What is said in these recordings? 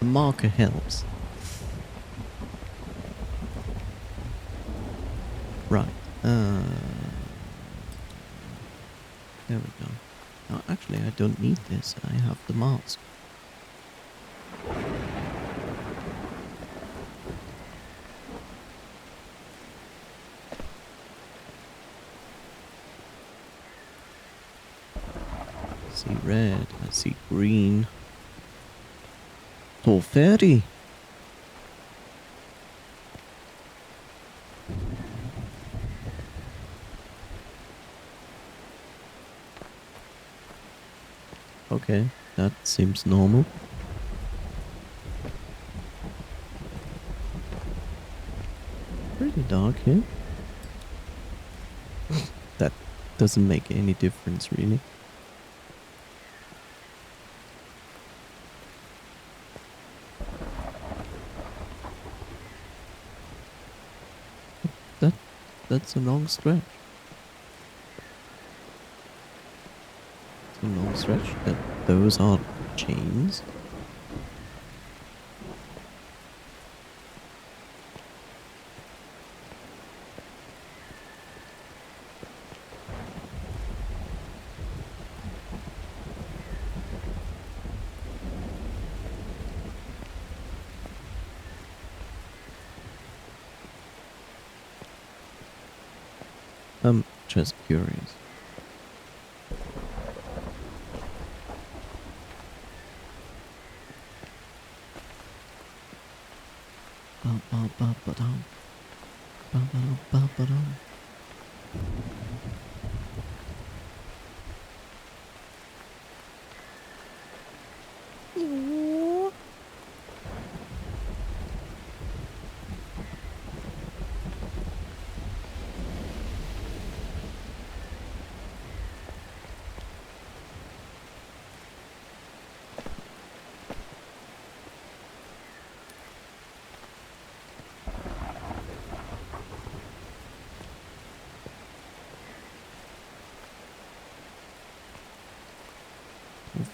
marker helps. Right. There we go. Oh, actually, I don't need this. I have the mask. I see red. I see green. 4:30. Okay, that seems normal. Pretty dark here. That doesn't make any difference, really. That's a long stretch. It's a long stretch. Those are chains. I'm just curious.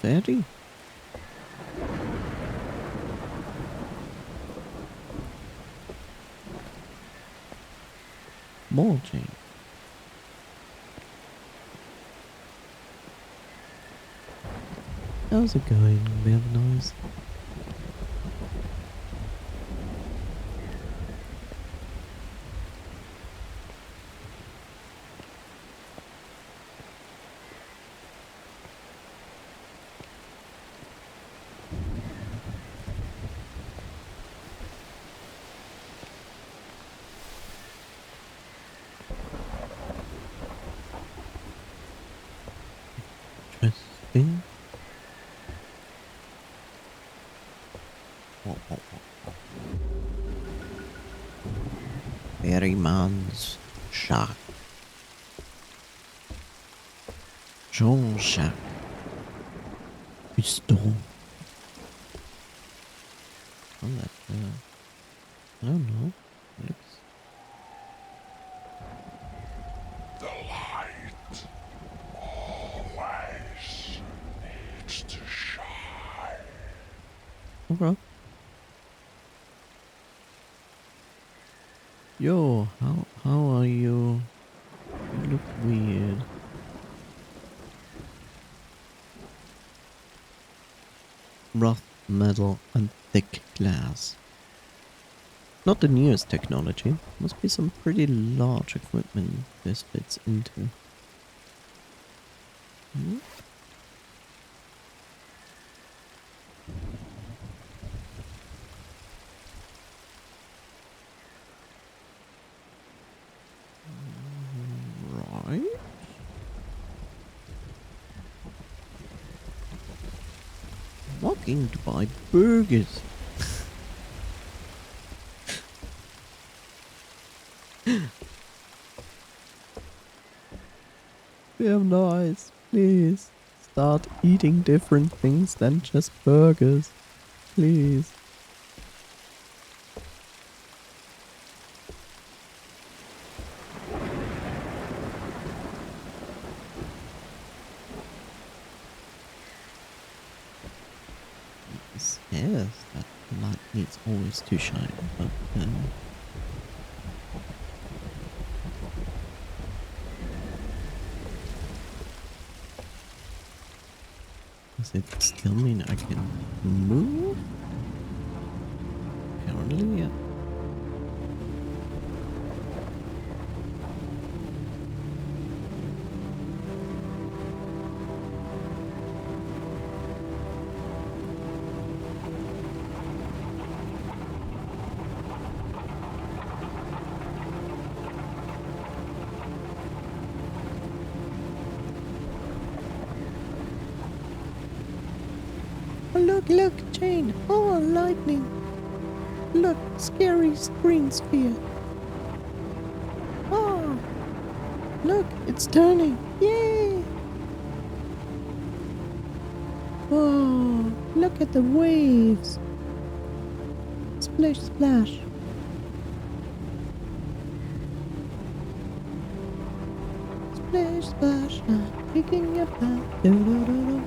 Very. More chain. How's it going? We have noise. Interesting. Ferryman's shack. Jean-Jacques. Piston. Oh, that, I don't know. Looks... The light always needs to shine. Okay. Yo, how are you? You look weird. Rough metal and thick glass. Not the newest technology. Must be some pretty large equipment this fits into. Hmm? Right. Walking to buy burgers. We have nice. Please start eating different things than just burgers. Please. Yes, that The light needs always to shine, but does it still mean I can move? Apparently, yeah. Oh, look, Jane. Oh, lightning. Look, scary green sphere. Oh, look, it's turning. Yay! Whoa, look at the waves. Splish, splash. Splish, splash, I'm taking a bath. Do-do-do-do.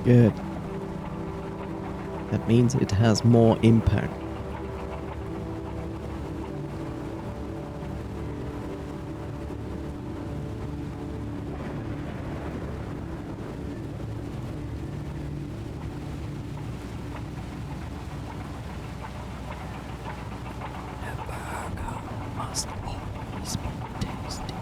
Good. That means it has more impact. A burger must always be tasty.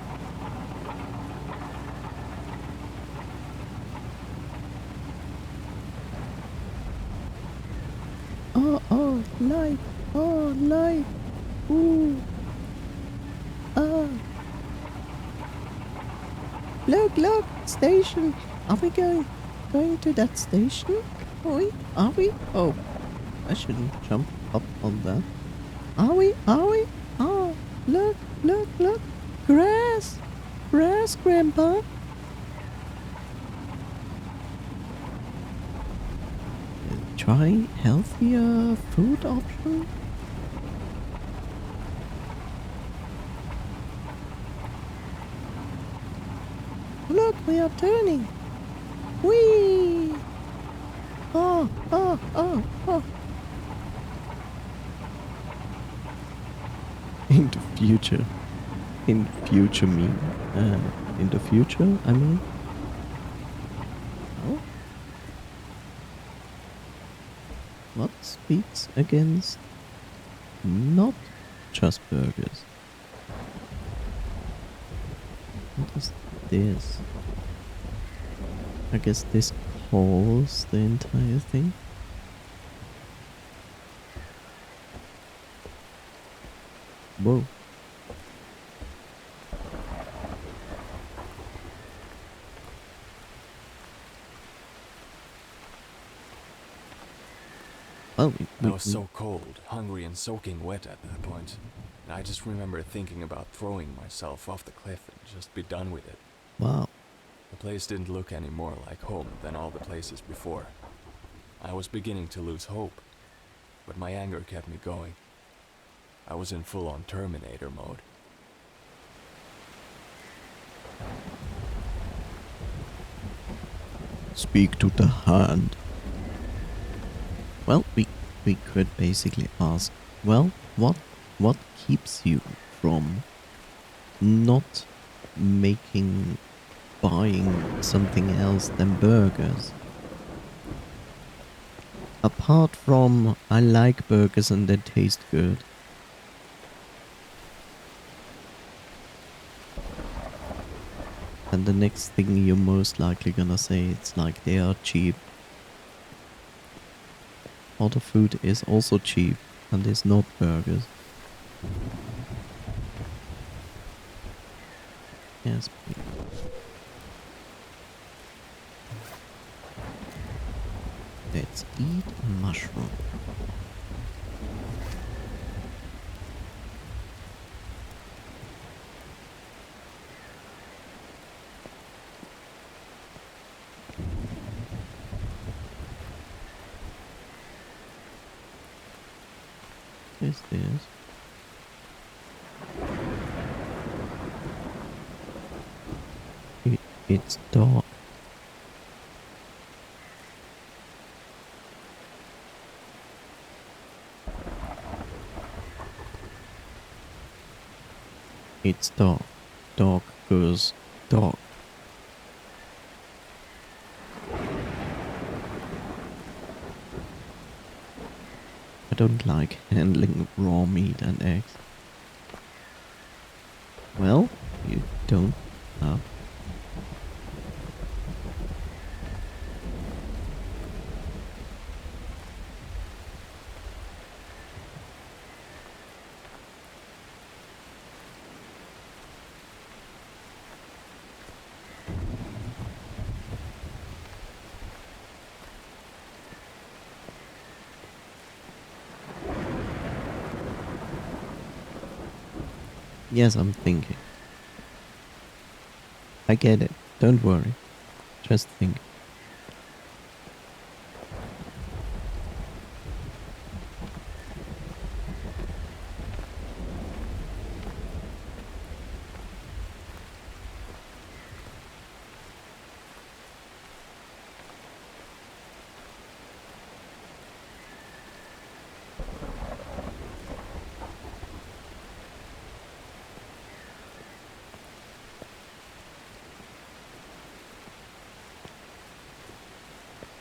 Oh, light. Oh, light. Ooh. Ah. Look, station. Are we going to that station? Are we? Oh, I shouldn't jump up on that. Are we? Oh, look. Grass, Grandpa. Try healthier food option. Look, we are turning. Whee! Oh. In the future. In future me. In the future, I mean. Oh. What speaks against not just burgers? What is this? I guess this calls the entire thing. Whoa. Well, I was so cold, hungry, and soaking wet at that point. And I just remember thinking about throwing myself off the cliff and just be done with it. Wow. The place didn't look any more like home than all the places before. I was beginning to lose hope, but my anger kept me going. I was in full-on Terminator mode. Speak to the hand. Well, we could basically ask, well, what keeps you from not buying something else than burgers? Apart from, I like burgers and they taste good. And the next thing you're most likely gonna say, it's like they are cheap. Other food is also cheap and is not burgers. Yes, please. Let's eat a mushroom. is this? It's dark. It's dark. Dark goes dark. I don't like handling raw meat and eggs. Well, you don't have. Yes, I'm thinking. I get it. Don't worry. Just think.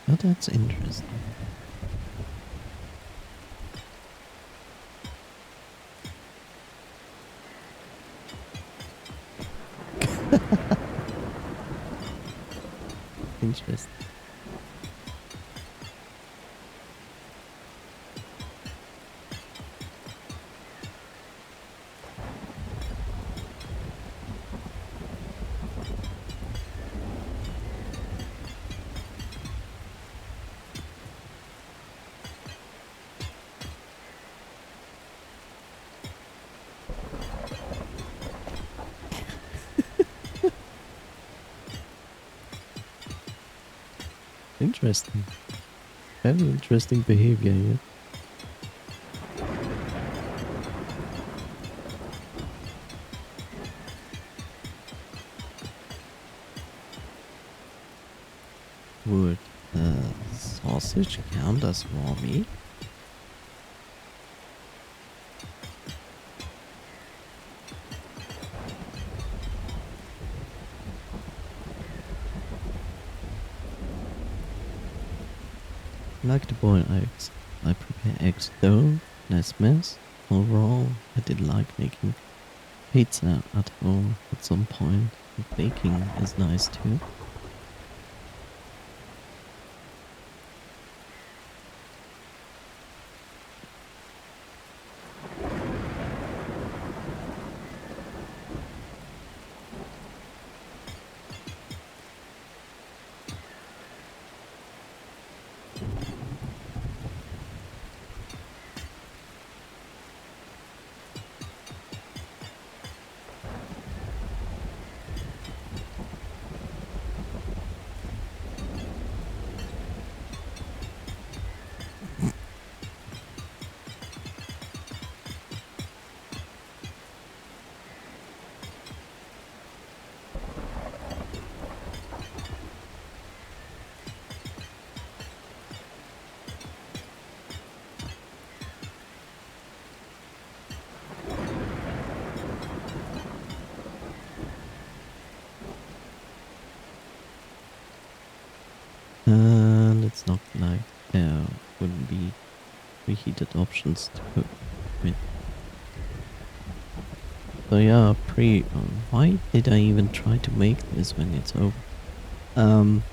Oh, that's interesting. Interesting. Interesting. Very interesting behavior here. Would sausage count as raw meat? I like to boil eggs. I prepare eggs though, nice mess. Overall, I did like making pizza at home at some point. Baking is nice too. And it's not like there wouldn't be preheated options to cook with. So yeah, why did I even try to make this when it's over? Um,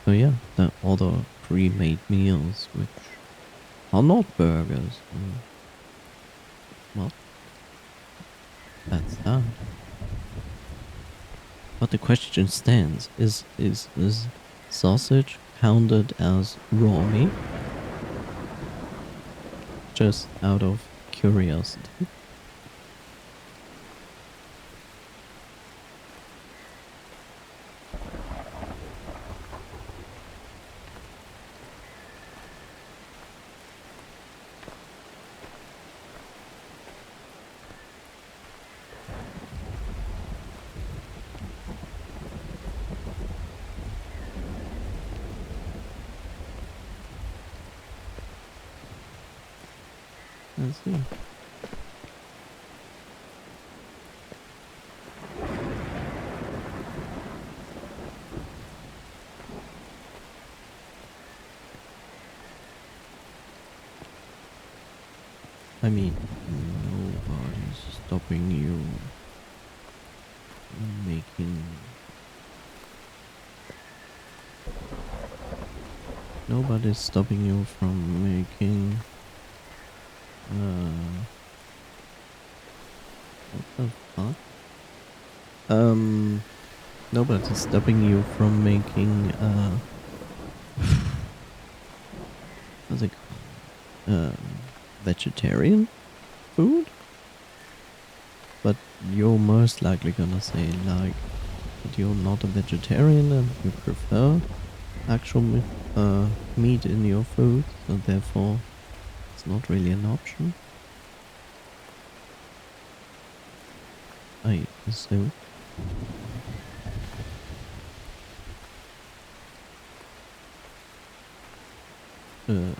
so yeah, the other pre-made meals, which are not burgers. Well, that's that. But the question stands, is sausage counted as raw meat? Just out of curiosity. I see. I mean, nobody's stopping you making. Nobody's stopping you from making. What the fuck? Nobody's stopping you from making. What's it called? Vegetarian food? But you're most likely gonna say like that you're not a vegetarian and you prefer actual meat in your food, so therefore it's not really an option. I assume. Oh.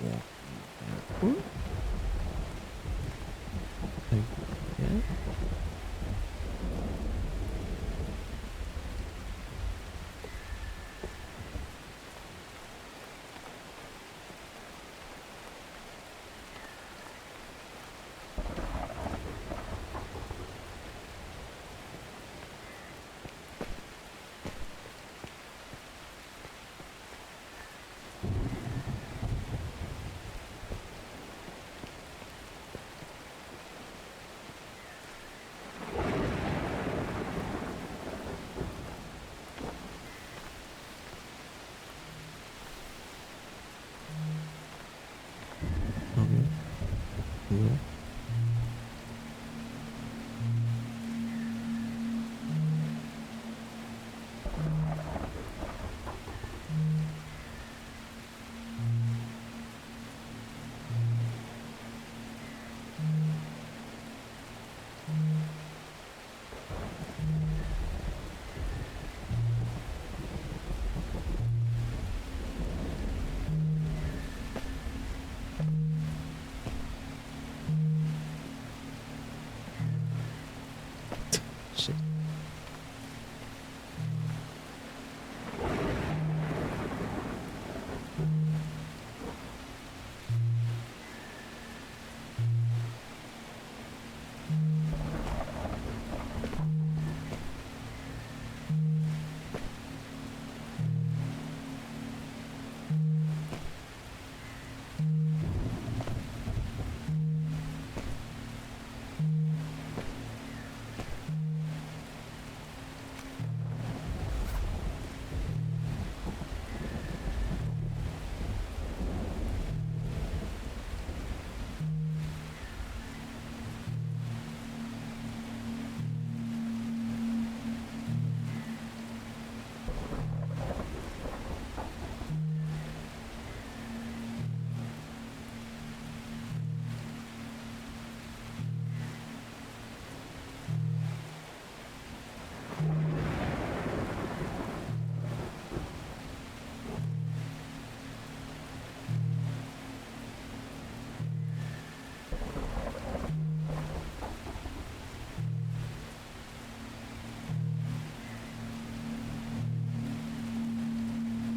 Walking backward? I guess. Okay. Cool. Shit.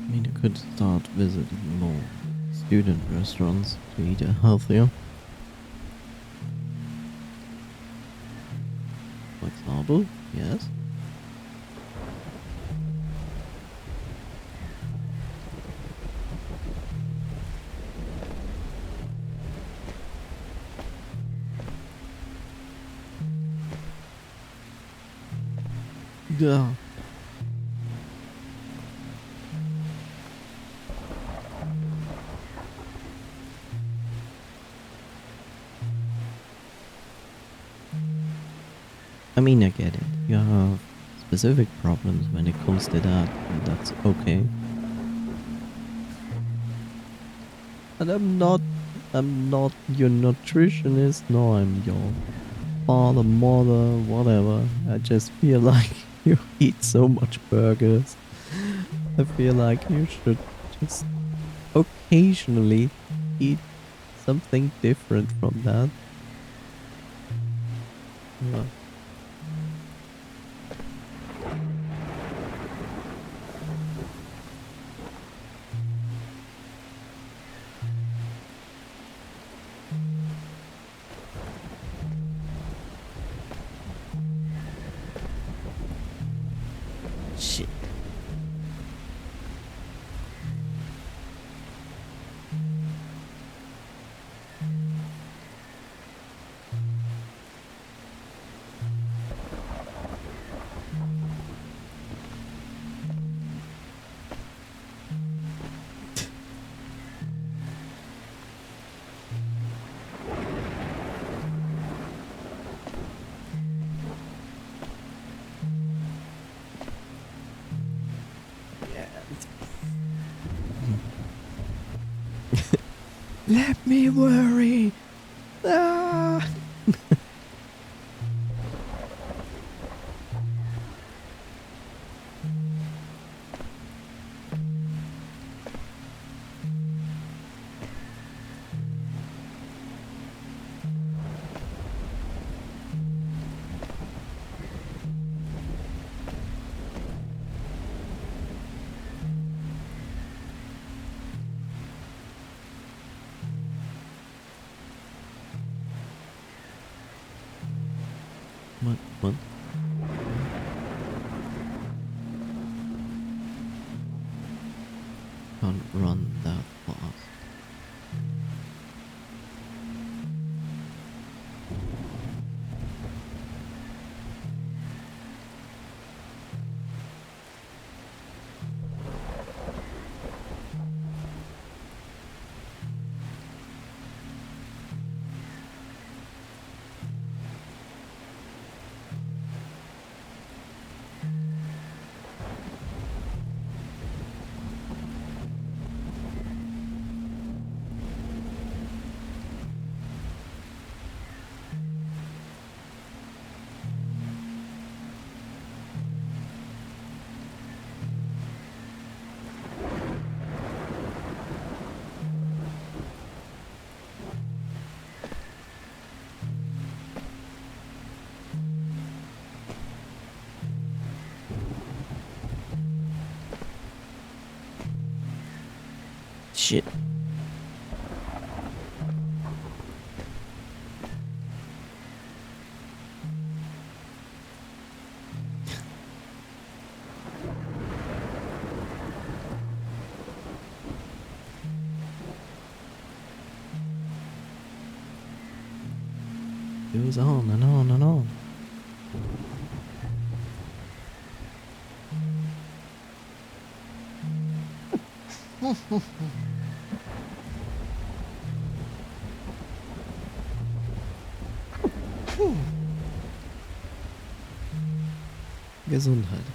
I mean, you could start visiting more student restaurants to eat healthier. For example, yes. Yeah. I mean, I get it. You have specific problems when it comes to that, and that's okay. And I'm not your nutritionist, no, I'm your father, mother, whatever. I just feel like you eat so much burgers. I feel like you should just occasionally eat something different from that. Yeah. Shit. Let me worry. Ah. What? Can't run that fast. Shit. It goes on and on and on. Gesundheit.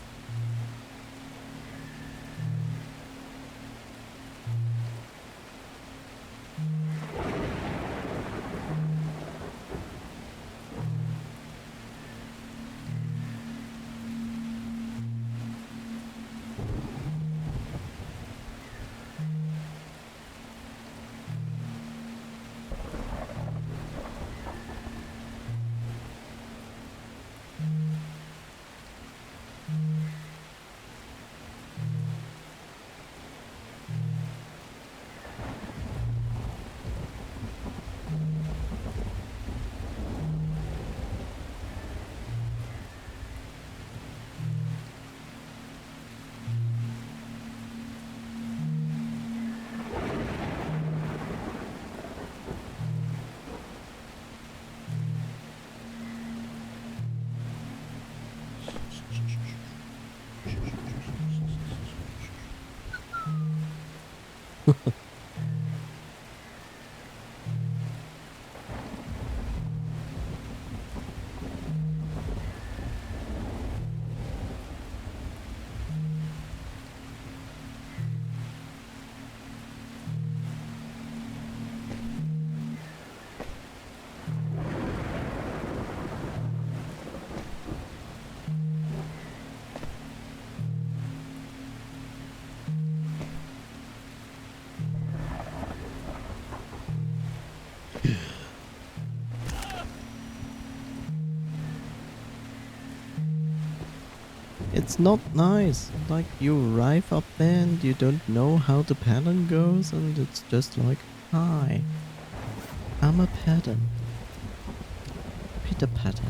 It's not nice. Like, you arrive up there and you don't know how the pattern goes, and it's just like, hi, I'm a pattern. Pitter patter.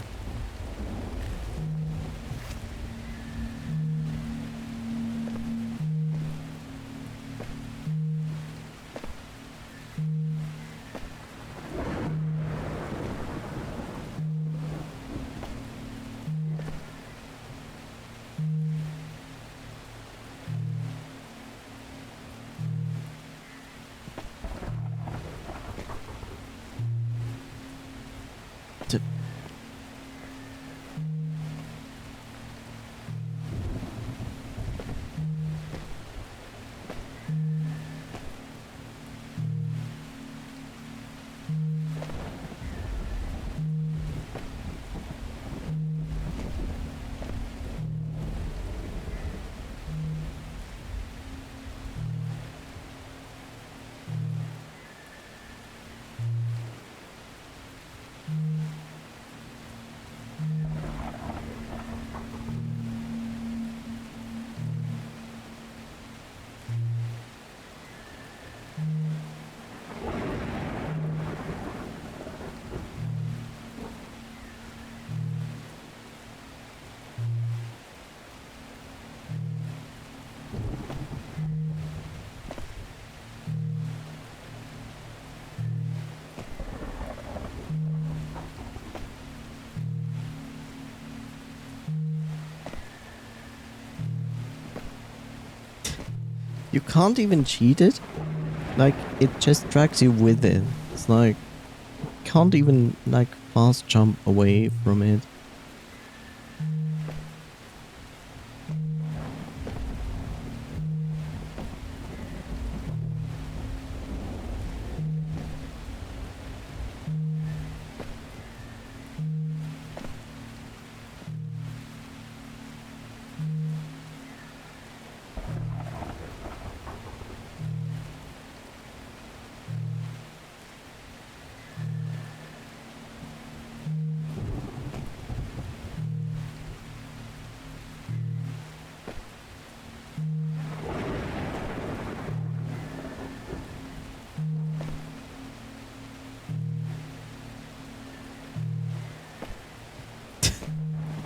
You can't even cheat it. Like, it just drags you with it. It's like, can't even, like, fast jump away from it.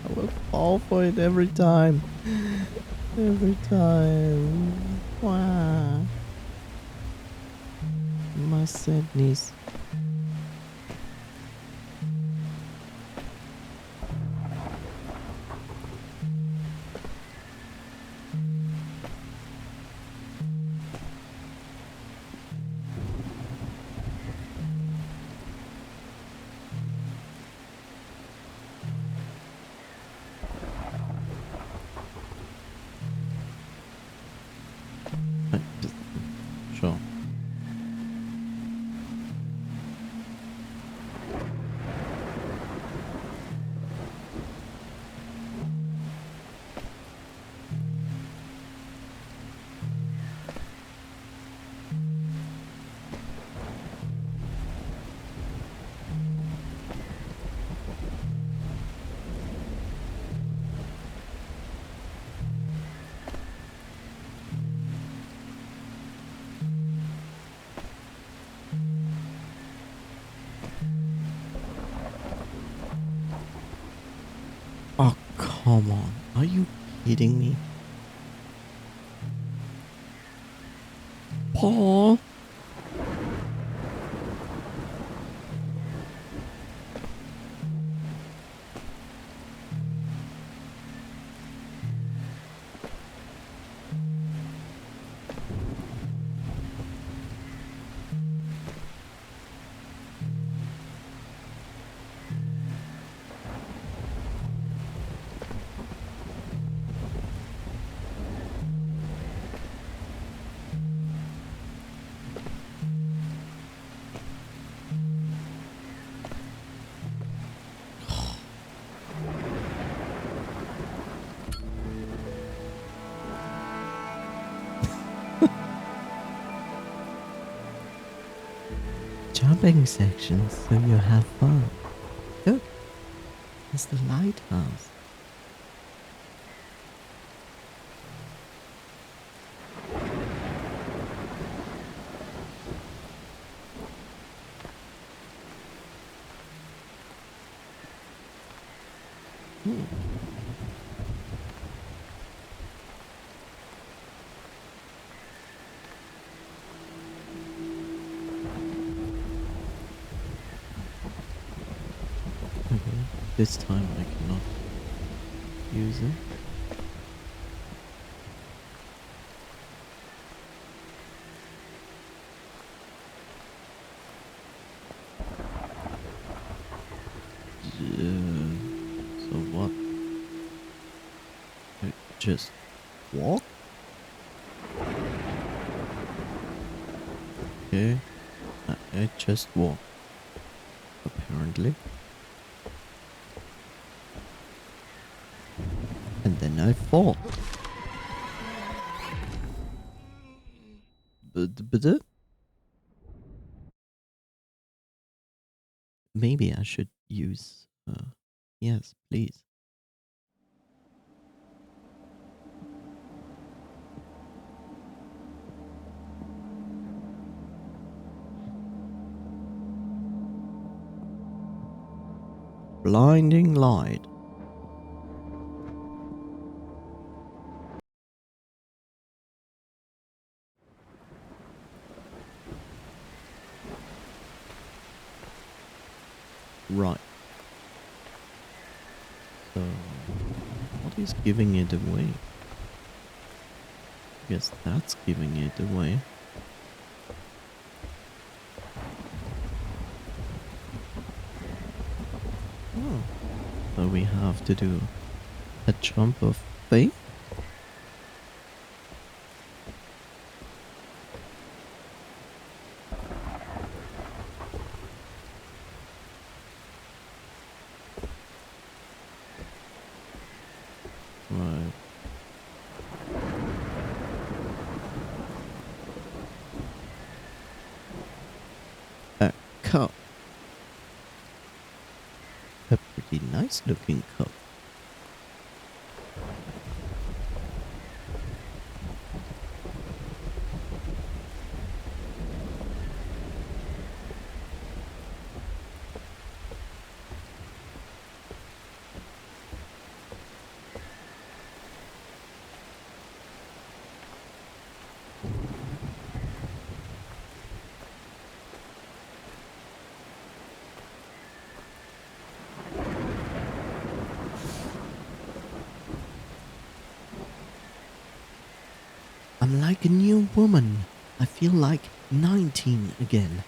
I will fall for it every time. Every time. Wow. My sadness. Sure. Oh, come on. Are you kidding me? Paul? Jumping sections so you have fun. Look, it's the lighthouse. Hmm. Okay, this time I cannot use it. So what? I just walk? Okay, I just walk, apparently. And then I fall. But maybe I should use. Yes, please. Blinding light. Right. So, what is giving it away? I guess that's giving it away. Oh. So we have to do a jump of faith? Right. A cup. A pretty nice looking cup. I'm like a new woman. I feel like 19 again.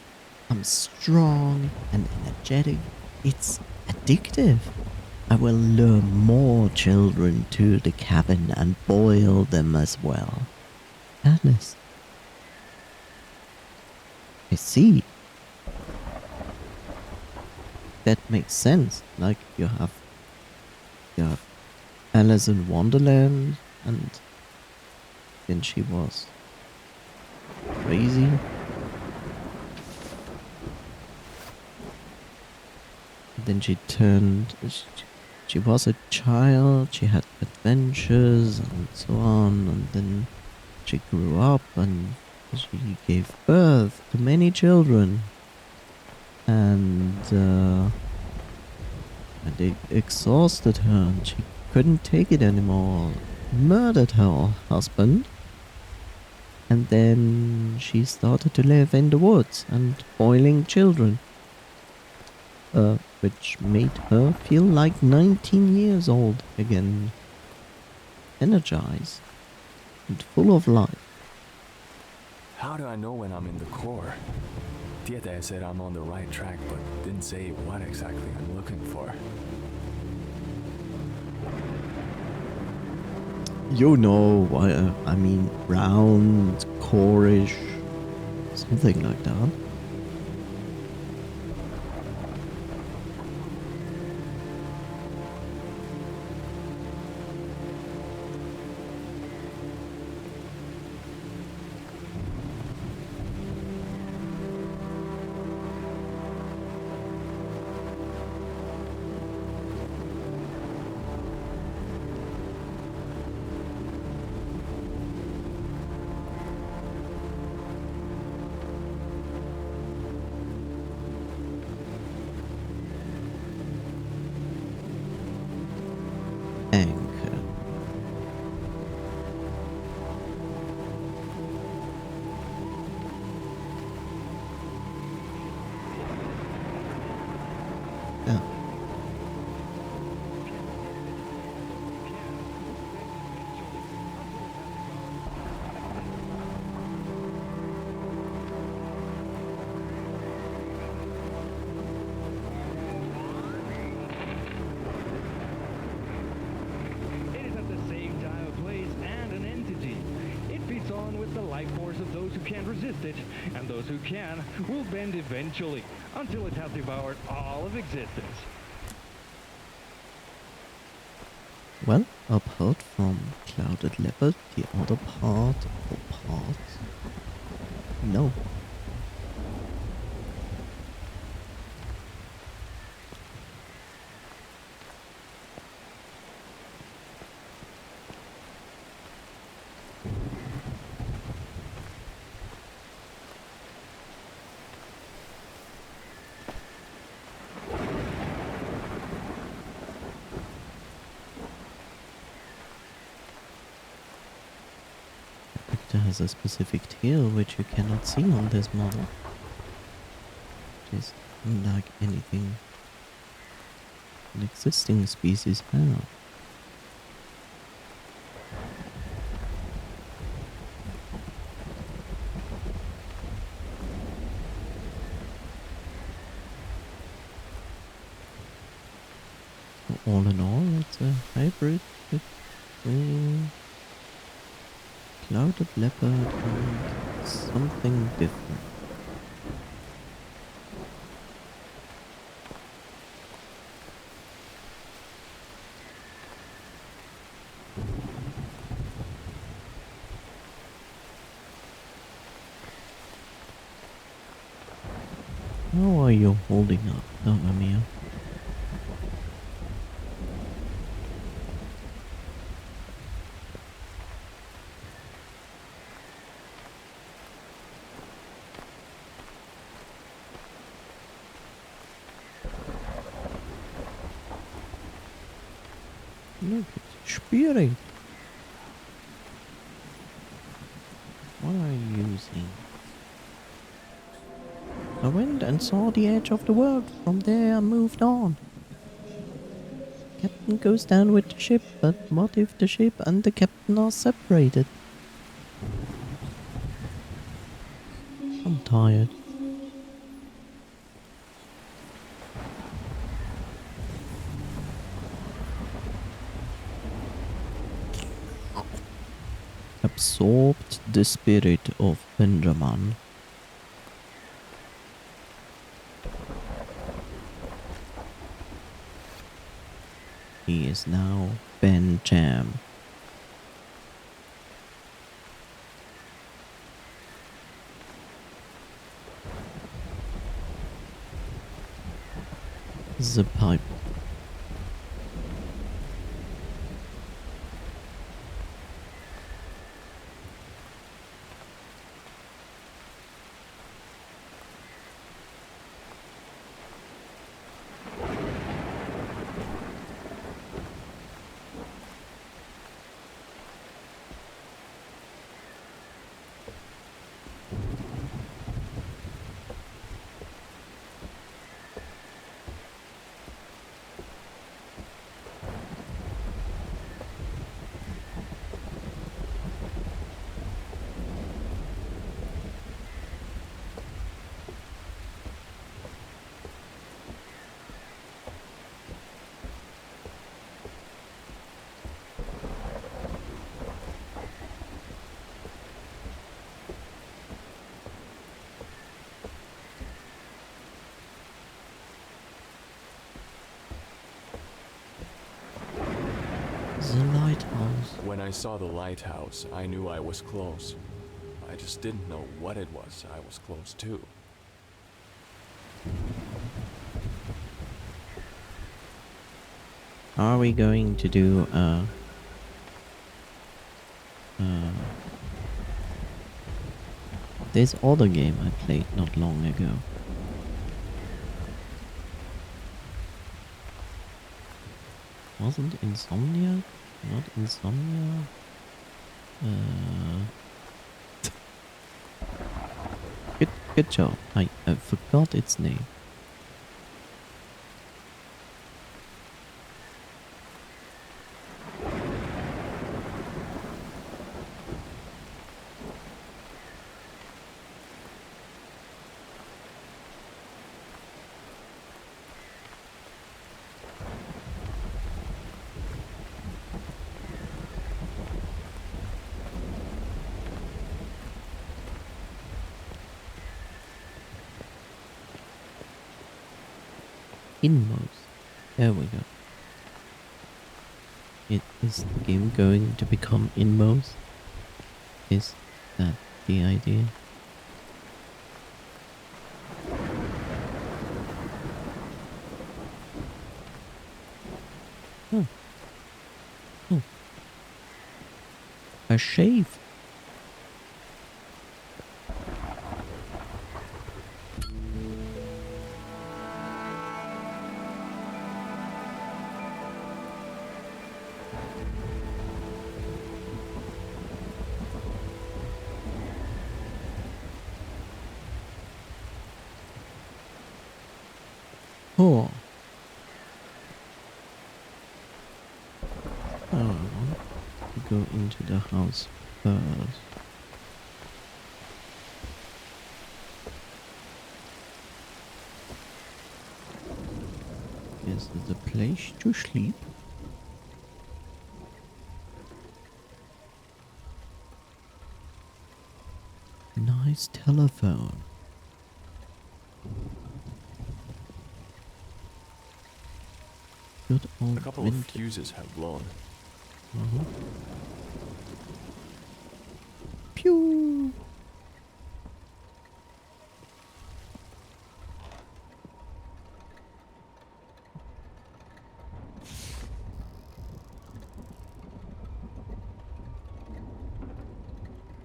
I'm strong and energetic. It's addictive. I will lure more children to the cabin and boil them as well. Alice. I see. That makes sense. Like you have Alice in Wonderland, and then she was crazy. And then she turned. She was a child. She had adventures and so on, and then she grew up and she gave birth to many children, and it exhausted her, and she couldn't take it anymore. Murdered her husband, and then she started to live in the woods and boiling children, which made her feel like 19 years old again, energized and full of life. How do I know when I'm in the core? Tietäjä said I'm on the right track, but didn't say what exactly I'm looking for. You know, I mean, round, core-ish, something like that. life force of those who can't resist it, and those who can will bend eventually, until it has devoured all of existence. Well, apart from clouded leopard, the other part or parts? No. It has a specific tail which you cannot see on this model. It is unlike anything an existing species have. So all in all, it's a hybrid between clouded leopard and something different. How are you holding up, Mia? Look, it's spirit. What are you using? I went and saw the edge of the world. From there I moved on. Captain goes down with the ship, but what if the ship and the captain are separated? I'm tired. Absorbed the spirit of Benjamin. He is now Ben Jam. The pipe. The lighthouse. When I saw the lighthouse, I knew I was close. I just didn't know what it was I was close to. Are we going to do this other game I played not long ago? Wasn't Insomnia? Not Insomnia? Good job. I forgot its name. Inmost. There we go. Is the game going to become inmost? Is that the idea? Oh. Oh. A shave. Oh. Oh, I want to go into the house first. Is it a place to sleep? Nice telephone. Good old A couple window. of fuses have blown. Pew!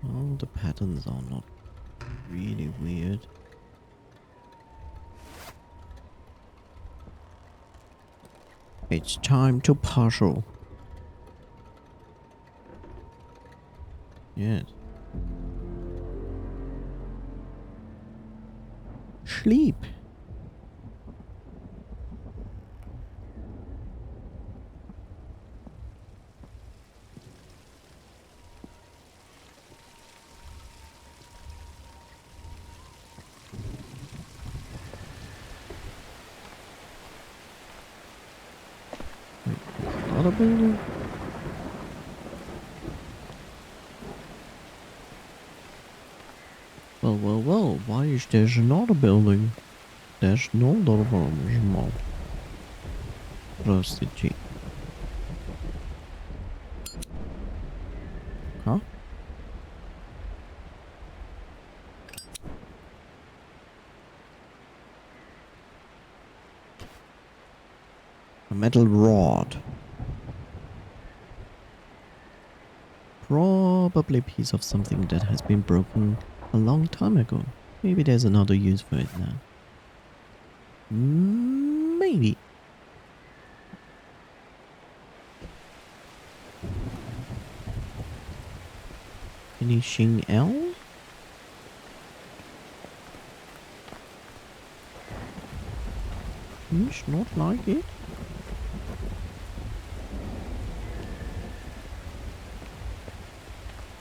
Oh, the patterns are not really weird. It's time to puzzle. Yes. Sleep. Wait, another building? Well, why is there not a building? There's no building. Простите. Huh? A metal rod. Probably a piece of something that has been broken a long time ago. Maybe there's another use for it now. Maybe. Anything else? It's not like it.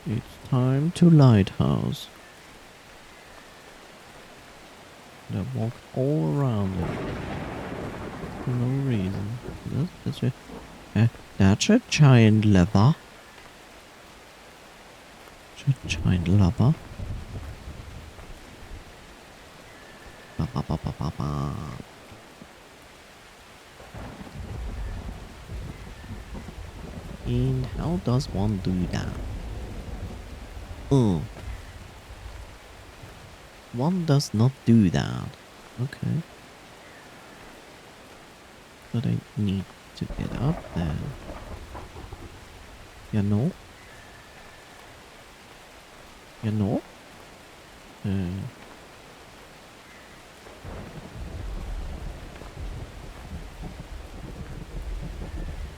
It's time to lighthouse. And I walk all around it. For no reason. That's a giant lever. It's a giant lever. Ba, ba, ba, ba, ba, ba. And how does one do that? One does not do that. Okay. But I need to get up there. You know? You know?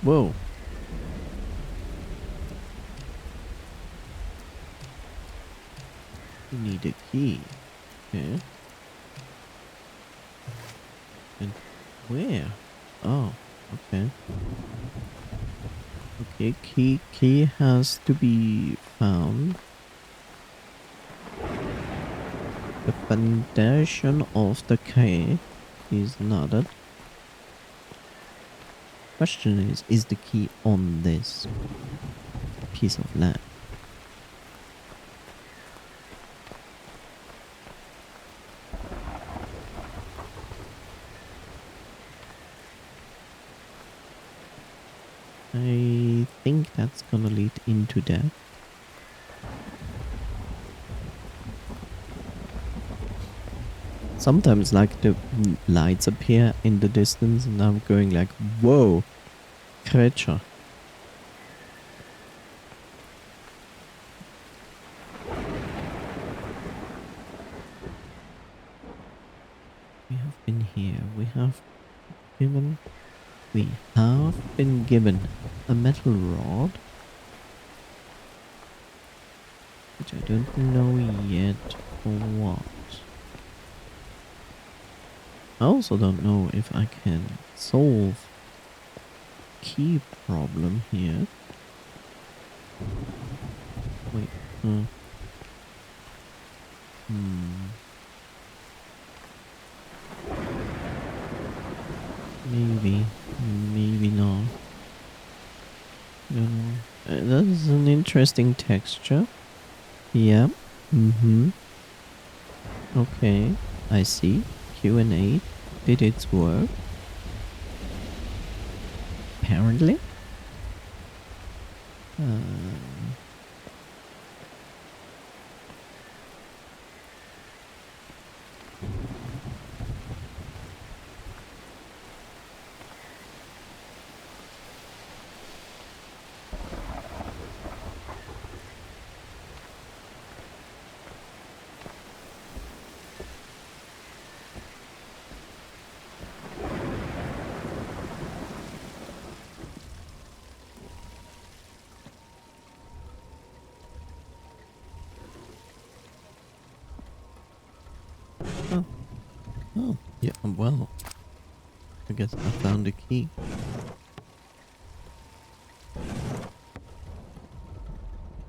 Whoa. You need a key. Okay. And where? Oh, okay. Okay, key has to be found. The foundation of the key is nodded. Question is the key on this piece of land? I think that's gonna lead into that. Sometimes like the lights appear in the distance and I'm going like, whoa, creature. We have been here. Given we have been given a metal rod, which I don't know yet for what. I also don't know if I can solve key problem here. Wait, maybe not. Don't know. That is an interesting texture. Yeah. Okay, I see. Q&A did its work. Apparently. Oh, yeah, well, I guess I found a key.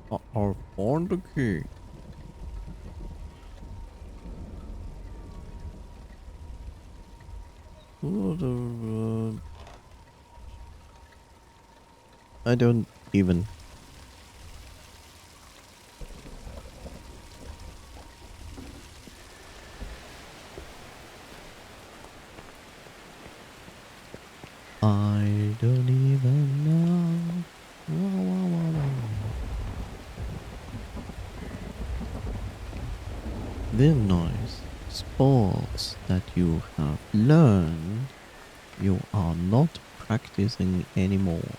I found the key. I don't even. I don't even know. The noise, sports that you have learned, you are not practicing anymore.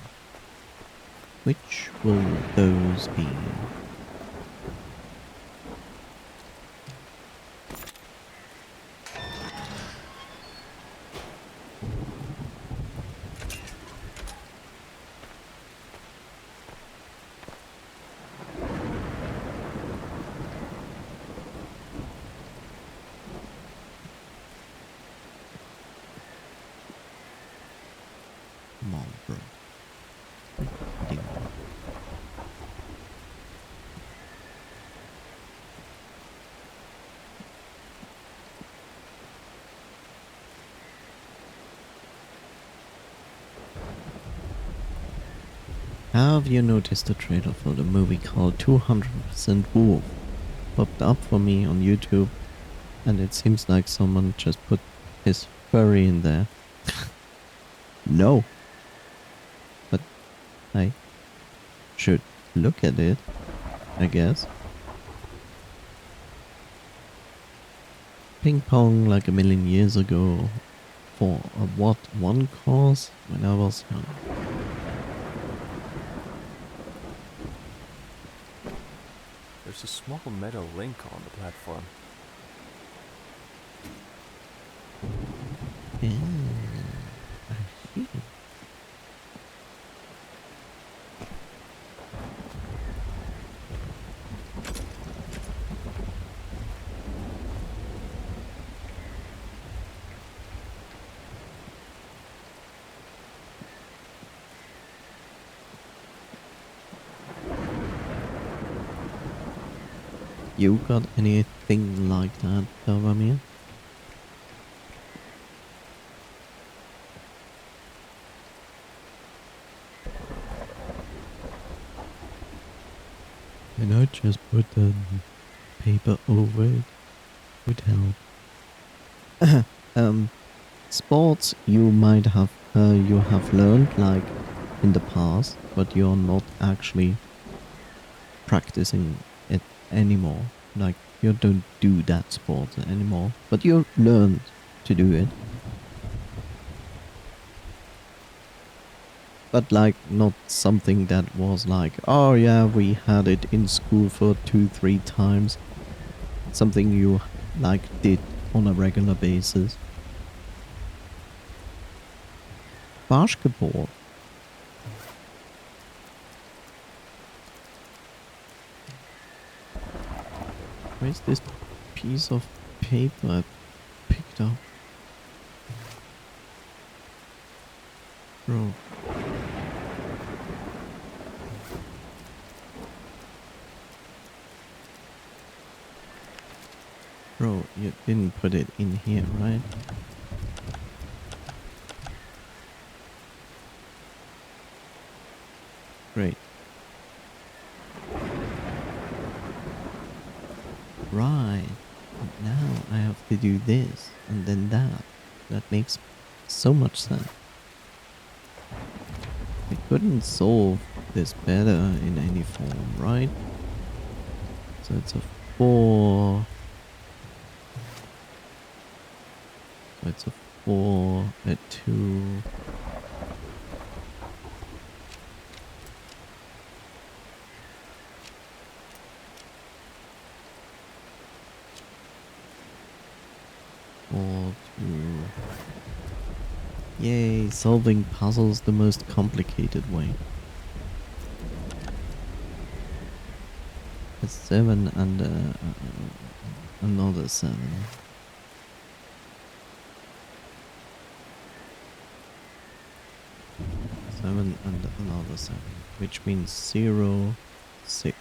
Which will those be? Come on, bro. Have you noticed the trailer for the movie called 200% Wolf? Popped up for me on YouTube, and it seems like someone just put his furry in there. No. But I should look at it, I guess. Ping pong like a million years ago. For a what? One cause? When I was young. There's a small metal link on the platform. Yeah, I see. You got anything like that, Dovamir? Can I just put the paper over it? Would help. Sports you might have you have learned like in the past, but you're not actually practicing it anymore. Like, you don't do that sport anymore, but you learned to do it. But like, not something that was like, oh yeah, we had it in school for 2-3 times. Something you like did on a regular basis. Basketball. Where's this piece of paper I picked up? Bro. Bro, you didn't put it in here, right? Great. Right. And now I have to do this and then that. That makes so much sense. I couldn't solve this better in any form, right? So it's a 4. So it's a 4, a 2. Or 2. Yay, solving puzzles the most complicated way. A 7 and another 7. 7 and another 7, which means 0, 6.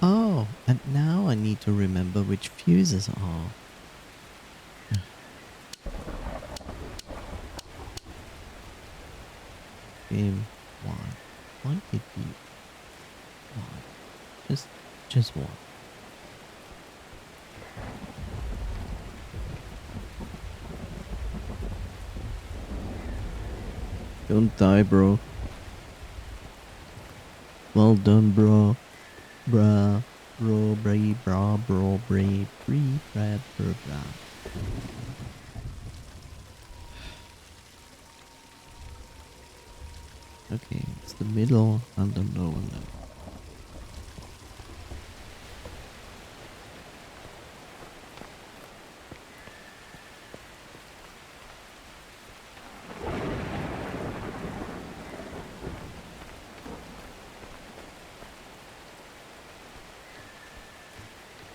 Oh, and now I need to remember which fuses are. Game 1. Why did you... Why? Just one. Don't die, bro. Well done, bro. Bruh. Bro, bree, bra, bro, bree, bree, bra, bra, bra. Okay, it's the middle and the lower level.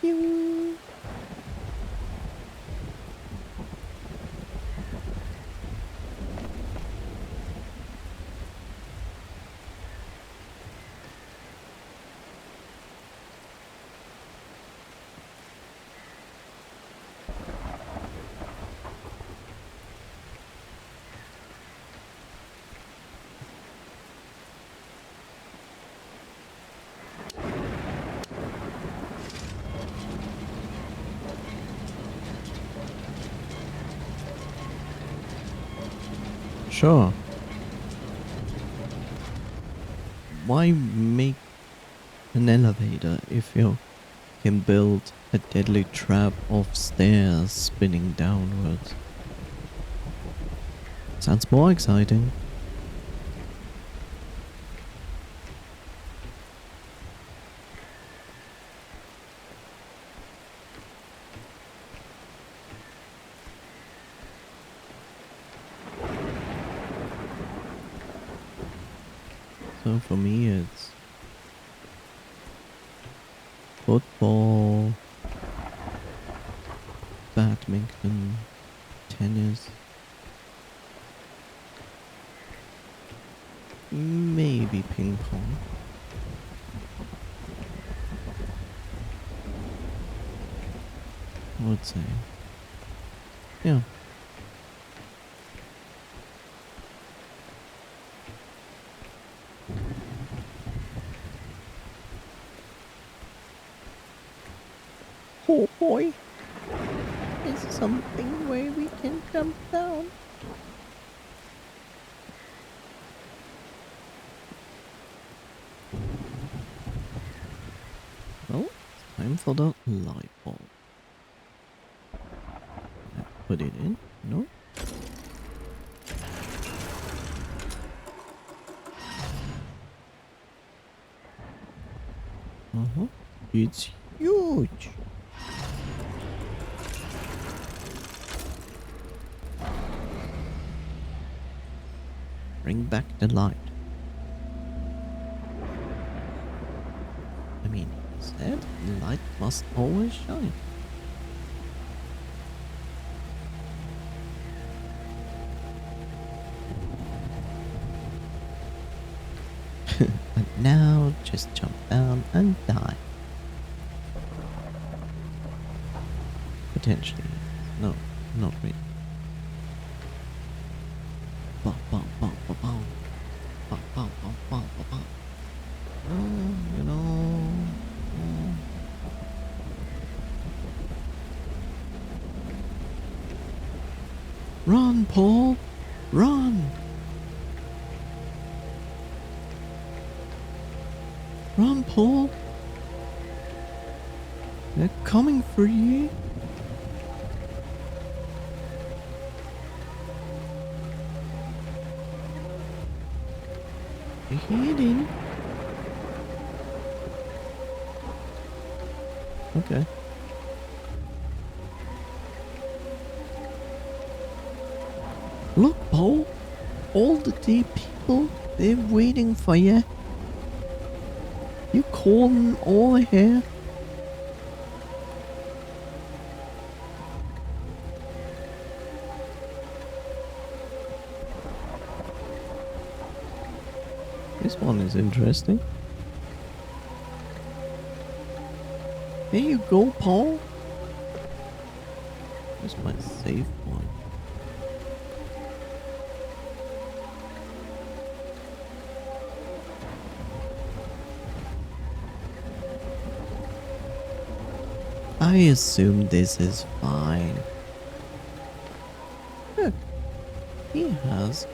Pew. Sure. Why make an elevator if you can build a deadly trap of stairs spinning downwards? Sounds more exciting. So for me it's football, badminton, tennis, maybe ping pong. I would say. Yeah. Oh boy. Is something where we can jump down? Well, it's time for the light bulb. Put it in. No? Uh-huh. It's huge. Bring back the light. I mean, he said the light must always shine. And now just jump down and die. Potentially. No, not really. Bow, bow, bow, bow, bow. Bow, bow, bow, bow, bow, bow. You know. Run, Paul! Run! Run, Paul! They're coming for you! They're hiding! Okay. Look, Paul! All the deep people, they're waiting for you. You call them all here. This one is interesting. There you go, Paul. Where's my save point? I assume this is fine. Look, he has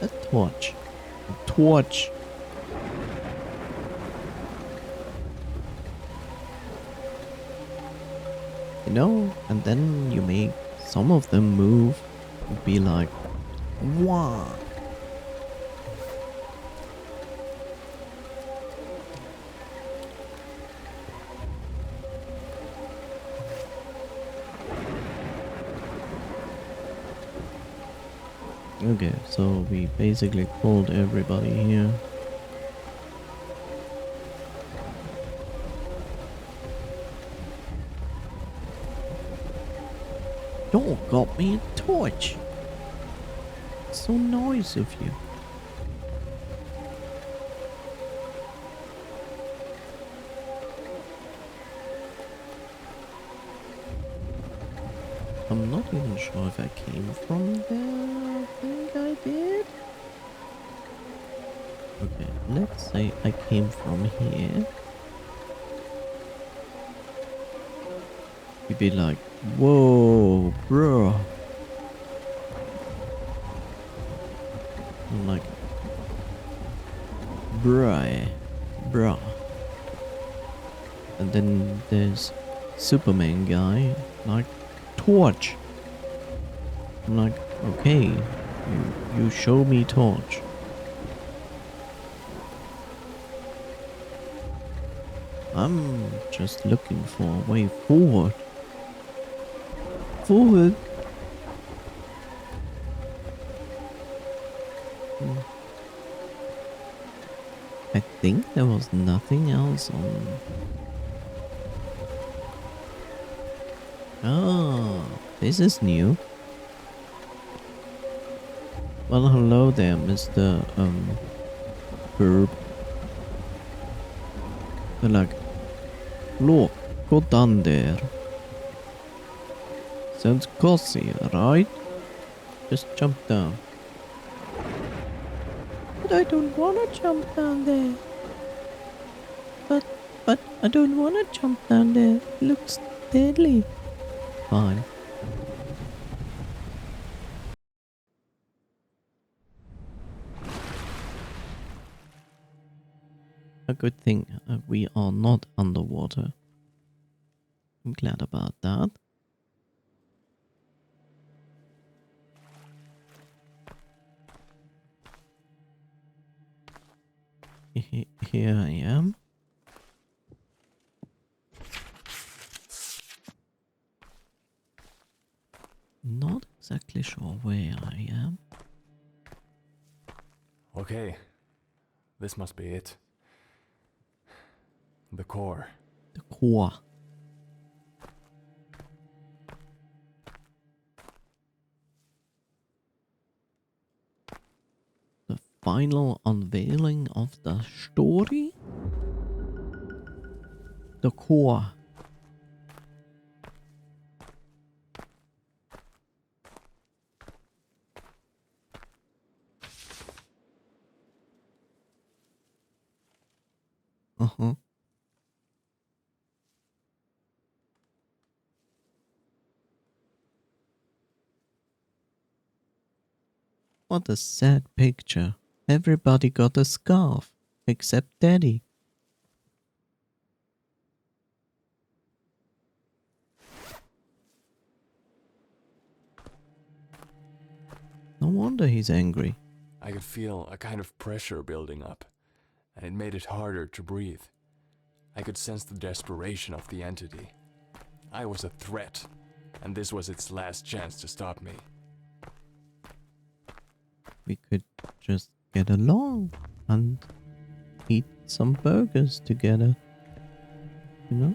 a torch. A torch. You know, and then you make some of them move and be like, wow. Okay, so we basically pulled everybody here. Dog got me a torch. So nice of you. I'm not even sure if I came from there. I think I did. Okay, let's say I came from here. You'd be like, whoa, bro. I'm like, bruh. And then there's Superman guy, like, torch. I'm like, okay, you show me torch. I'm just looking for a way forward. Forward. I think there was nothing else on. Oh, this is new. Well, hello there, Mr. Herb. They're like, look, go down there. Sounds cozy, right? Just jump down. But I don't wanna jump down there. But I don't want to jump down there. It looks deadly. Fine. A good thing we are not underwater. I'm glad about that. Here I am. Not exactly sure where I am. Okay, this must be it. The core. The core. The final unveiling of the story. The core. Uh-huh. What a sad picture. Everybody got a scarf. Except Daddy. No wonder he's angry. I could feel a kind of pressure building up, and it made it harder to breathe. I could sense the desperation of the entity. I was a threat, and this was its last chance to stop me. We could just get along and eat some burgers together. You know?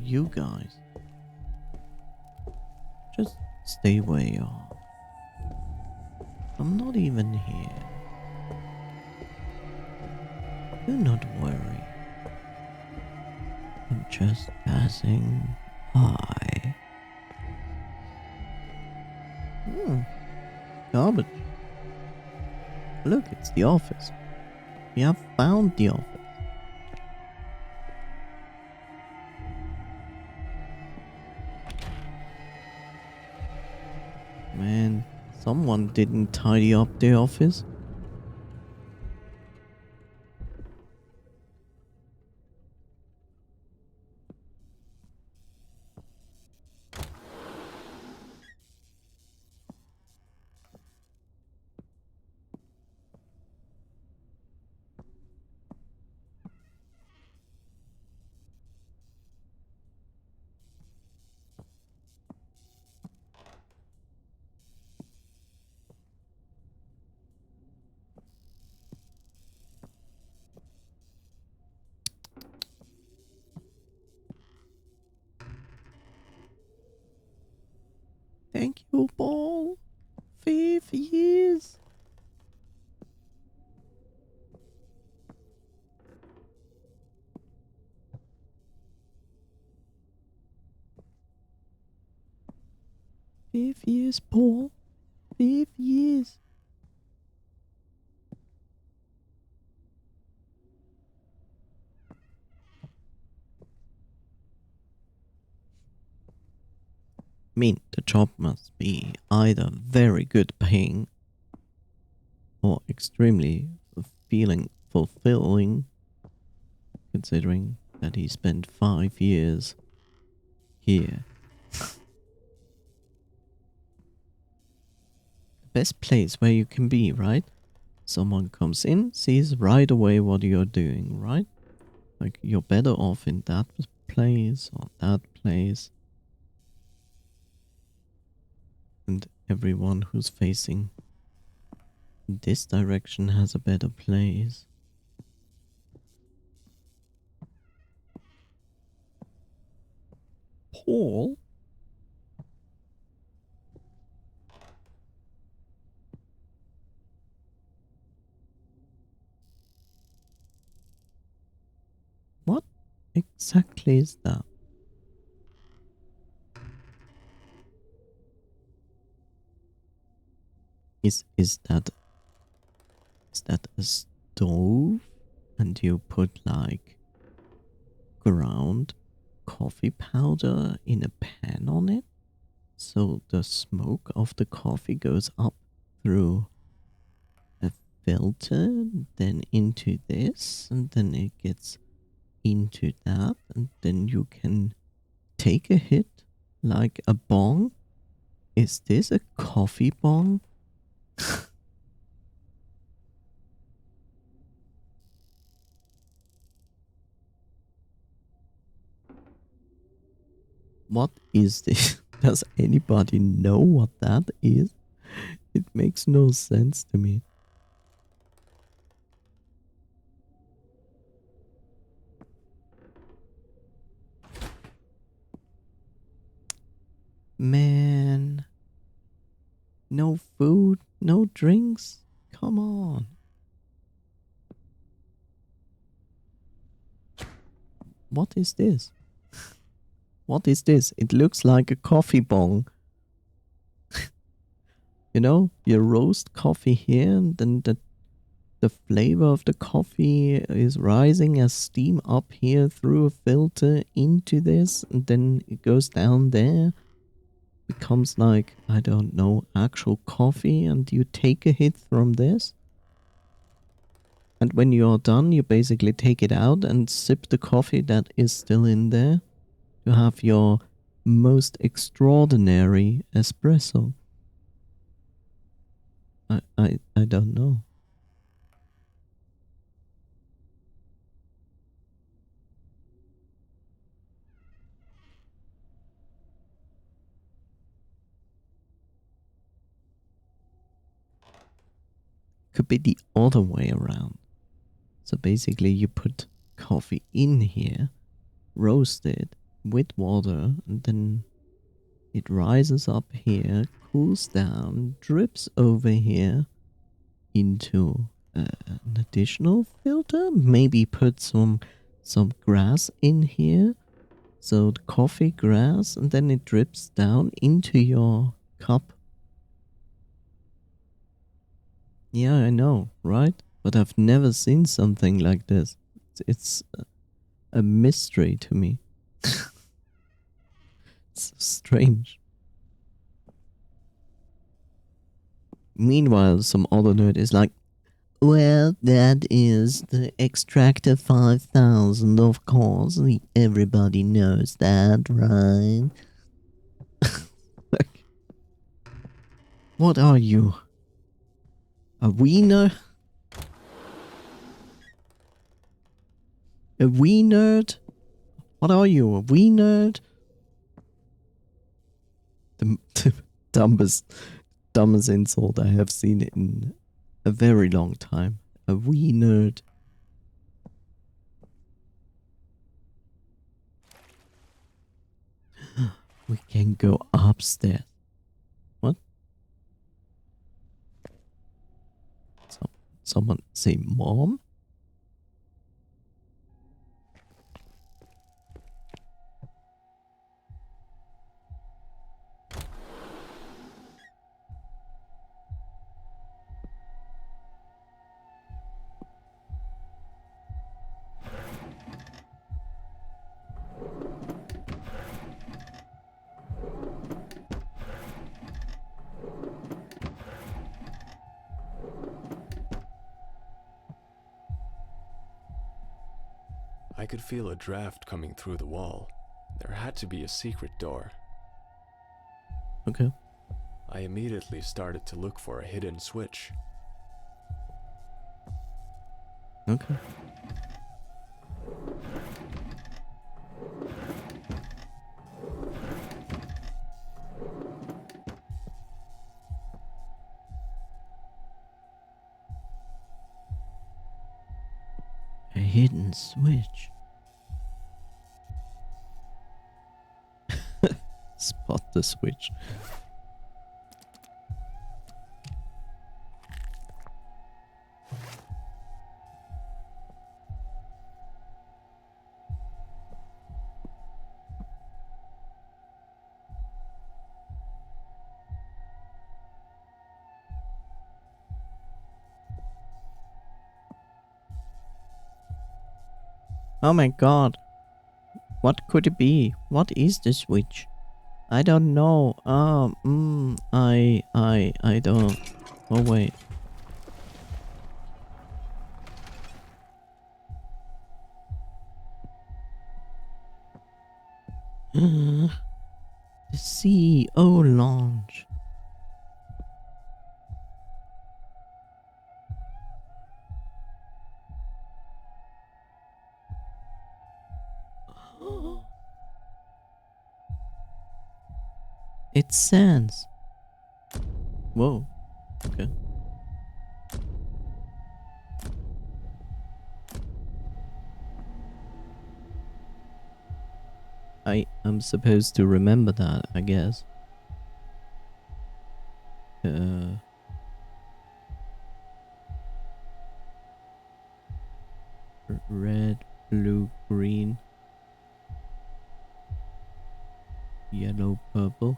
You guys. Just stay where you are. I'm not even here. Do not worry. I'm just passing by. Garbage. Look, it's the office. We have found the office. Man, someone didn't tidy up the office. Thank you, Paul. 5 years. Paul. 5 years. I mean, the job must be either very good paying or extremely feeling fulfilling, considering that he spent 5 years here. The best place where you can be, right? Someone comes in, sees right away what you're doing, right? Like, you're better off in that place or that place. And everyone who's facing this direction has a better place. Paul? What exactly is that? Is that a stove? And you put like ground coffee powder in a pan on it? So the smoke of the coffee goes up through a filter, then into this, and then it gets into that, and then you can take a hit like a bong. Is this a coffee bong? What is this? Does anybody know what that is? It makes no sense to me. Man. No food, no drinks. Come on. What is this? What is this? It looks like a coffee bong. You know, you roast coffee here, and then the flavor of the coffee is rising as steam up here through a filter into this, and then it goes down there. Becomes like, I don't know, actual coffee, and you take a hit from this. And when you're done, you basically take it out and sip the coffee that is still in there. You have your most extraordinary espresso. I don't know. Could be the other way around. So basically you put coffee in here, roast it with water, and then it rises up here, cools down, drips over here into an additional filter. Maybe put some grass in here. So the coffee grass, and then it drips down into your cup. Yeah, I know, right? But I've never seen something like this. It's a mystery to me. It's strange. Meanwhile, some other nerd is like, well, that is the Extractor 5000, of course. Everybody knows that, right? Like, what are you? A wiener? A wee nerd? What are you, a wee nerd? The dumbest insult I have seen in a very long time. A wee nerd. We can go upstairs. What? Someone say mom? I could feel a draft coming through the wall. There had to be a secret door. Okay. I immediately started to look for a hidden switch. Okay. A hidden switch. Spot the switch. Oh my god. What could it be? What is the switch? I don't know. I don't. Oh wait. The CEO launch. It's Sans. Whoa. Okay. I am supposed to remember that, I guess. Red, blue, green, yellow, purple.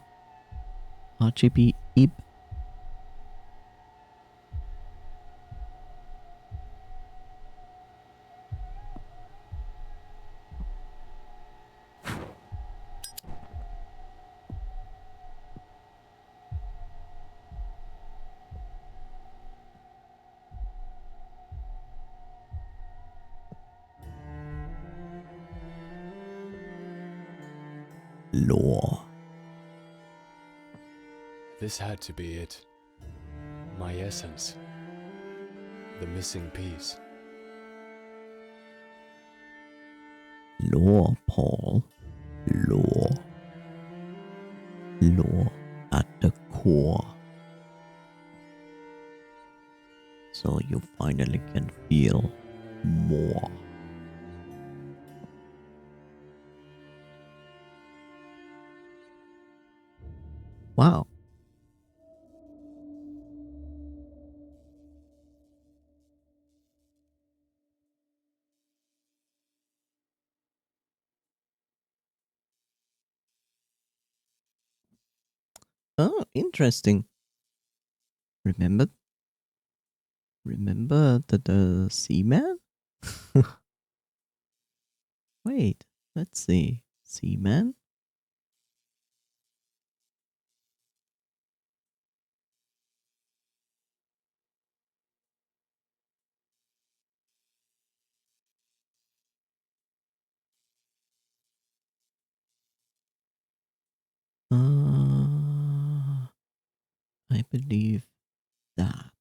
RGB IP. Lore. This had to be it. My essence. The missing piece. Lore, Paul. Lore. Lore at the core. So you finally can feel more. Wow. Oh, interesting. Remember? Remember the Seaman? Wait, let's see. Seaman? I believe that.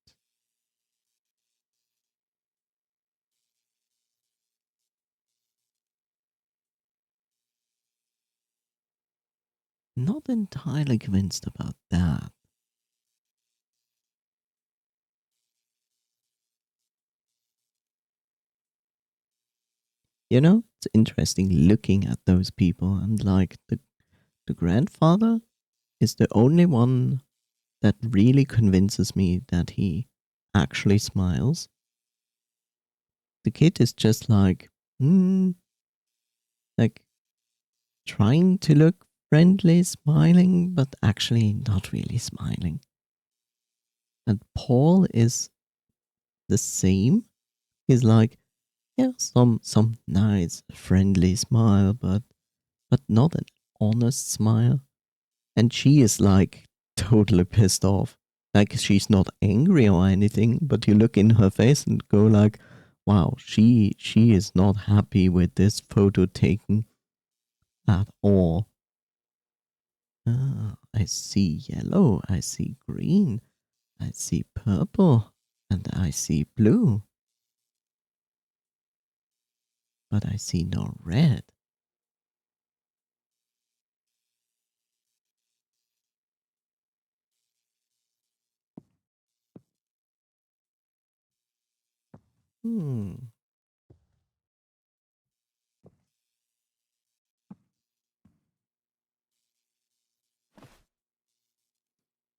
Not entirely convinced about that. You know, it's interesting looking at those people and like the grandfather is the only one that really convinces me that he actually smiles. The kid is just like, like trying to look friendly, smiling, but actually not really smiling. And Paul is the same. He's like, yeah, some nice, friendly smile, but not an honest smile. And she is like totally pissed off. Like she's not angry or anything, but you look in her face and go like, wow, she is not happy with this photo taken at all. Ah, I see yellow, I see green, I see purple, and I see blue. But I see no red. Hmm.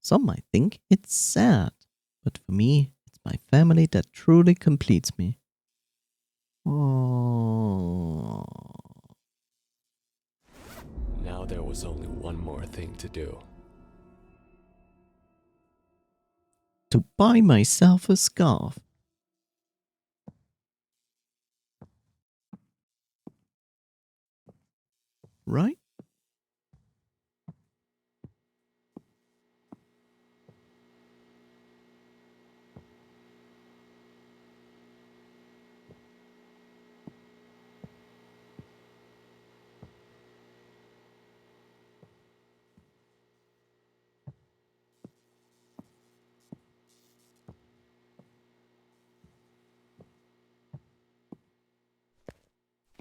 Some might think it's sad, but for me, it's my family that truly completes me. Oh. Now there was only one more thing to do. To buy myself a scarf. right?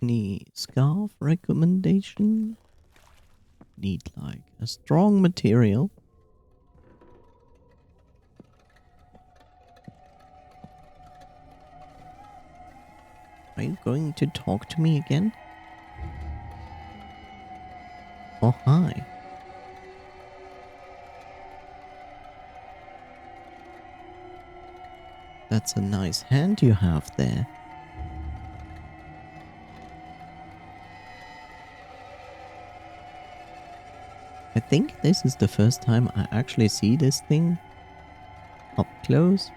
Any scarf recommendation? Need like a strong material. Are you going to talk to me again? Oh, hi. That's a nice hand you have there. I think this is the first time I actually see this thing up close.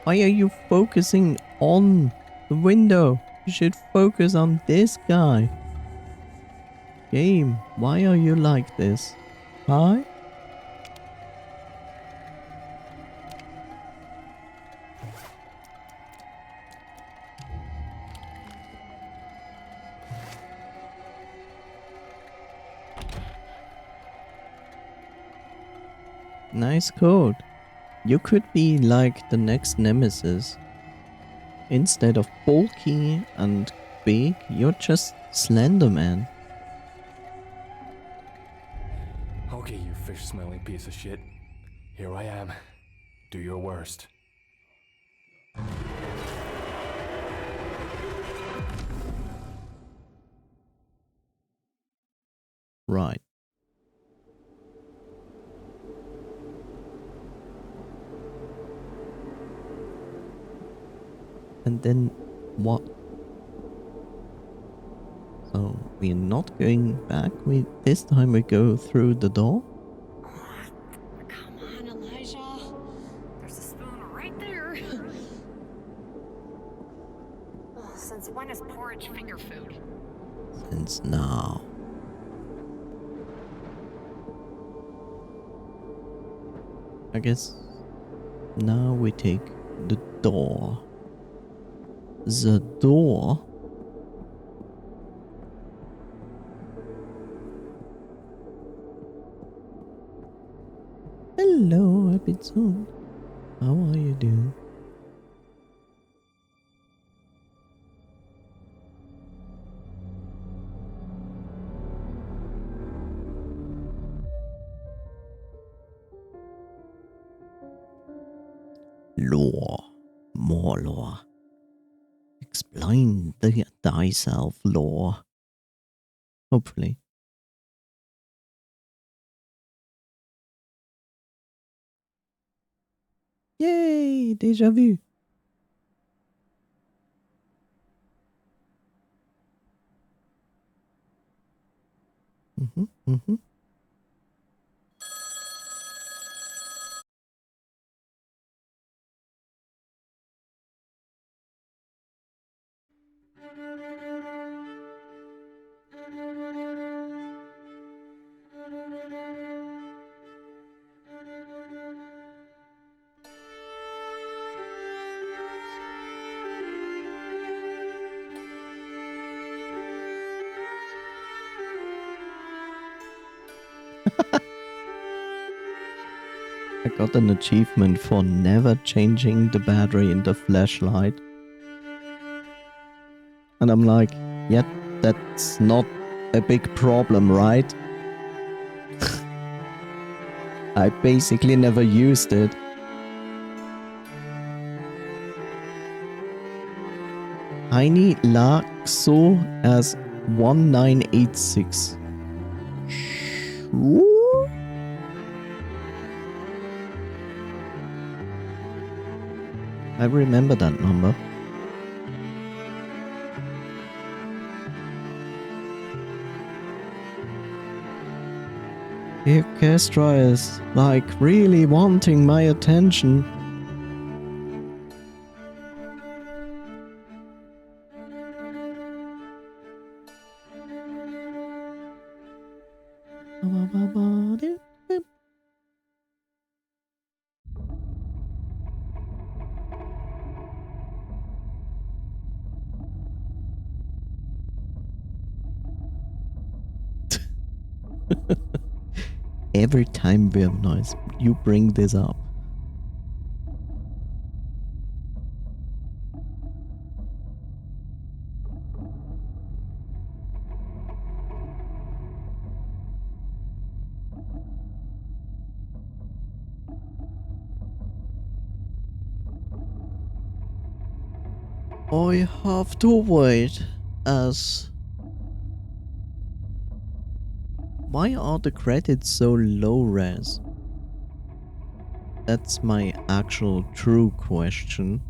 Why are you focusing on the window? You should focus on this guy. Game, why are you like this? Hi? Nice code. You could be like the next nemesis. Instead of bulky and big, you're just Slender Man. Okay, you fish-smelling piece of shit. Here I am. Do your worst. Right. And then what? So we're not going back. This time we go through the door. Come on, Elijah. There's a spoon right there. Since when is porridge finger food? Since now. I guess now we take the door. The door? Hello, episode. How are you doing? Lore. More lore. Explain thyself, lore. Hopefully. Yay! Déjà vu. Mm-hmm. I got an achievement for never changing the battery in the flashlight. And I'm like, yeah, that's not a big problem, right? I basically never used it. I need Laxo as 1986. Sure? I remember that number. The orchestra is like really wanting my attention. every time, Weird Noise, you bring this up. I have to wait as... Why are the credits so low res? That's my actual true question.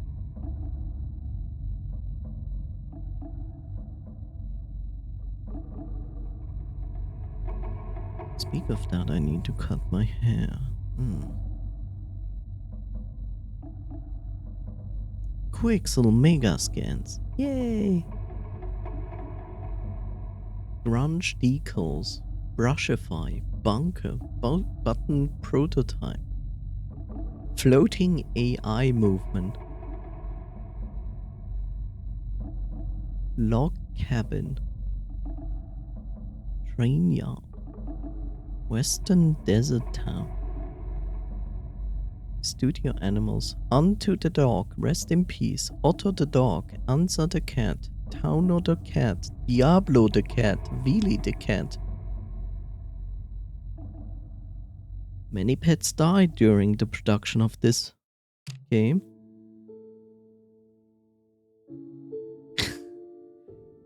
Speak of that, I need to cut my hair. Quixel Mega Scans. Yay! Grunge decals. Brushify. Bunker. Button prototype. Floating AI movement. Log cabin. Train yard. Western desert town. Studio animals. Unto the dog. Rest in peace. Otto the dog. Answer the cat. Tauno the cat. Diablo the cat. Wheelie the cat. Many pets died during the production of this game.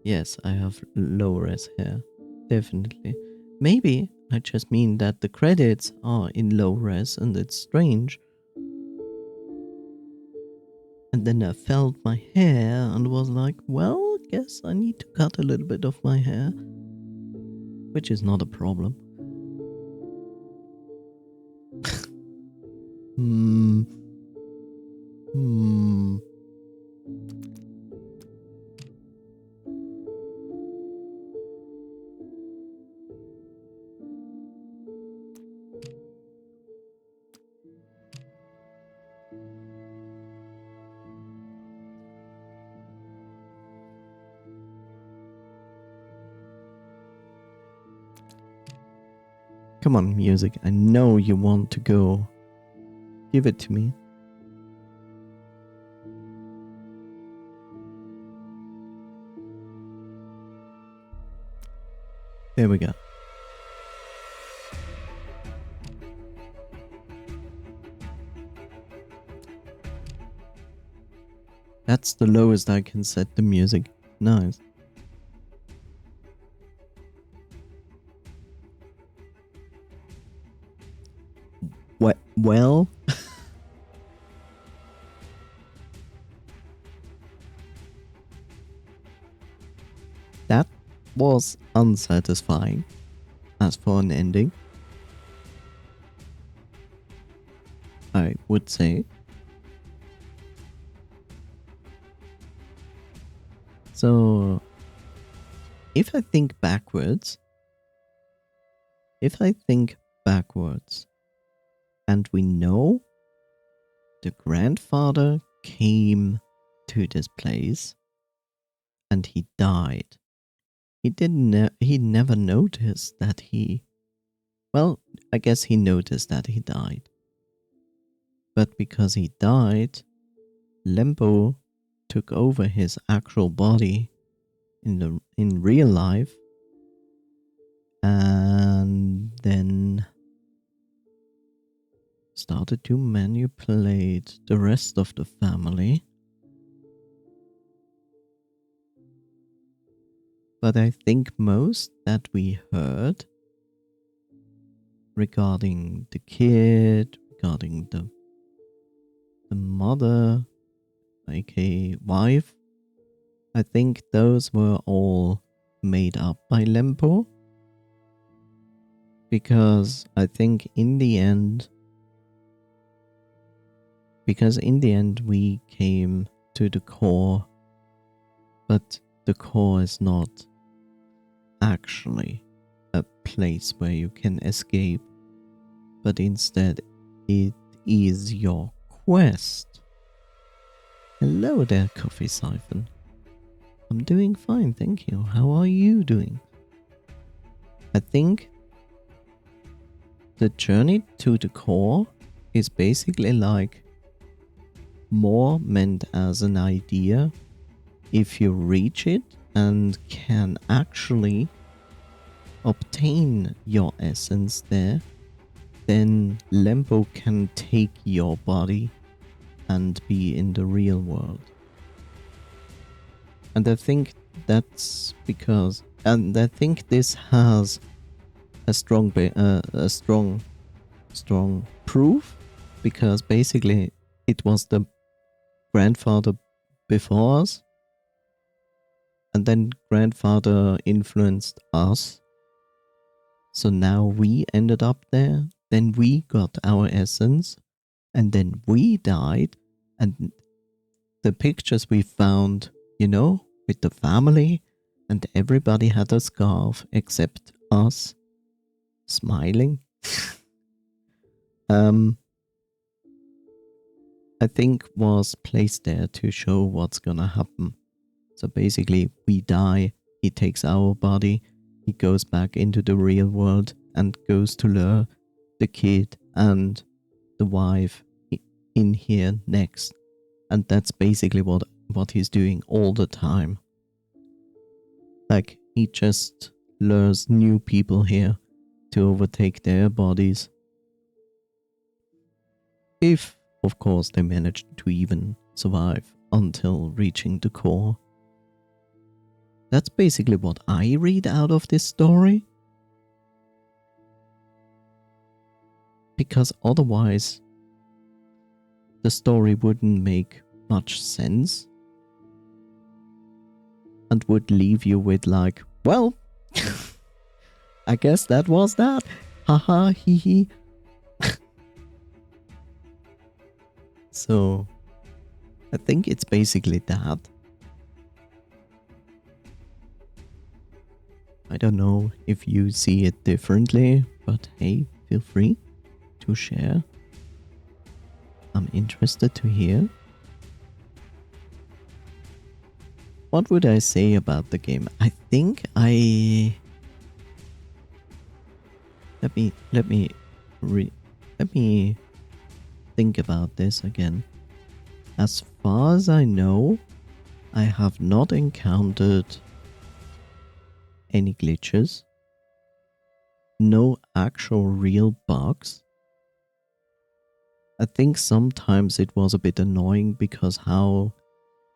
Yes, I have low res hair. Definitely. Maybe I just mean that the credits are in low res and it's strange. And then I felt my hair and was like, well, guess I need to cut a little bit of my hair. Which is not a problem. Come on, music. I know you want to go. Give it to me. There we go. That's the lowest I can set the music. Nice. Well, that was unsatisfying as for an ending, I would say. So, if I think backwards, and we know the grandfather came to this place and he died. He never noticed that well, I guess he noticed that he died. But because he died, Lempo took over his actual body in real life and then started to manipulate the rest of the family. But I think most that we heard regarding the kid, regarding the mother, aka wife, I think those were all made up by Lempo. Because I think in the end we came to the core, but the core is not actually a place where you can escape, but instead it is your quest. Hello there, Coffee Siphon. I'm doing fine, thank you. How are you doing? I think the journey to the core is basically like more meant as an idea. If you reach it and can actually obtain your essence there, then Lempo can take your body and be in the real world. And I think that's because, and I think this has a strong proof, because basically it was the grandfather before us, and then grandfather influenced us. So now we ended up there, then we got our essence, and then we died, and the pictures we found, you know, with the family, and everybody had a scarf except us, smiling. I think was placed there to show what's gonna happen. So basically, we die, he takes our body, he goes back into the real world and goes to lure the kid and the wife in here next. And that's basically what he's doing all the time. Like, he just lures new people here to overtake their bodies. If, of course, they manage to even survive until reaching the core. That's basically what I read out of this story. Because otherwise, the story wouldn't make much sense. And would leave you with like, well, I guess that was that. Haha, hee hee. So, I think it's basically that. I don't know if you see it differently, but hey, feel free to share. I'm interested to hear. What would I say about the game? I think let me think about this again. As far as I know, I have not encountered any glitches, no actual real bugs. I think sometimes it was a bit annoying because how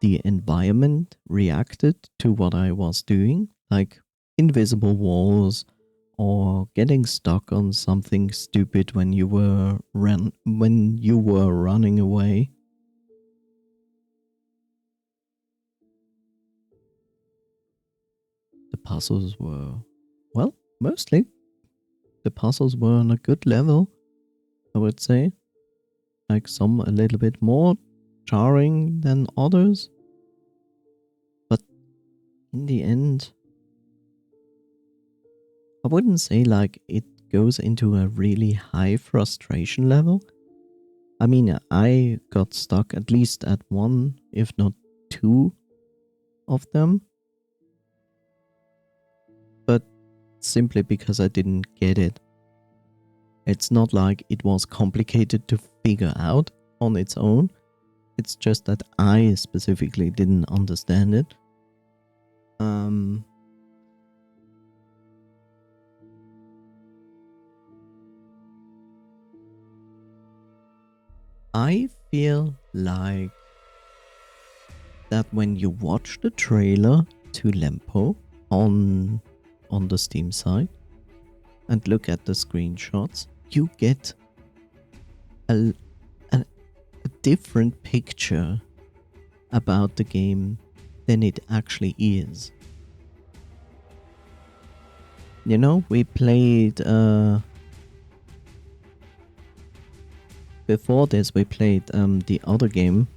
the environment reacted to what I was doing, like invisible walls or getting stuck on something stupid when you were running away. The puzzles were, well, mostly the puzzles were on a good level, I would say. Like some a little bit more jarring than others. But in the end, I wouldn't say like it goes into a really high frustration level. I mean, I got stuck at least at one, if not two of them. But simply because I didn't get it. It's not like it was complicated to figure out on its own. It's just that I specifically didn't understand it. I feel like that when you watch the trailer to Lempo on the Steam site and look at the screenshots, you get a different picture about the game than it actually is. You know, we played before this we played the other game,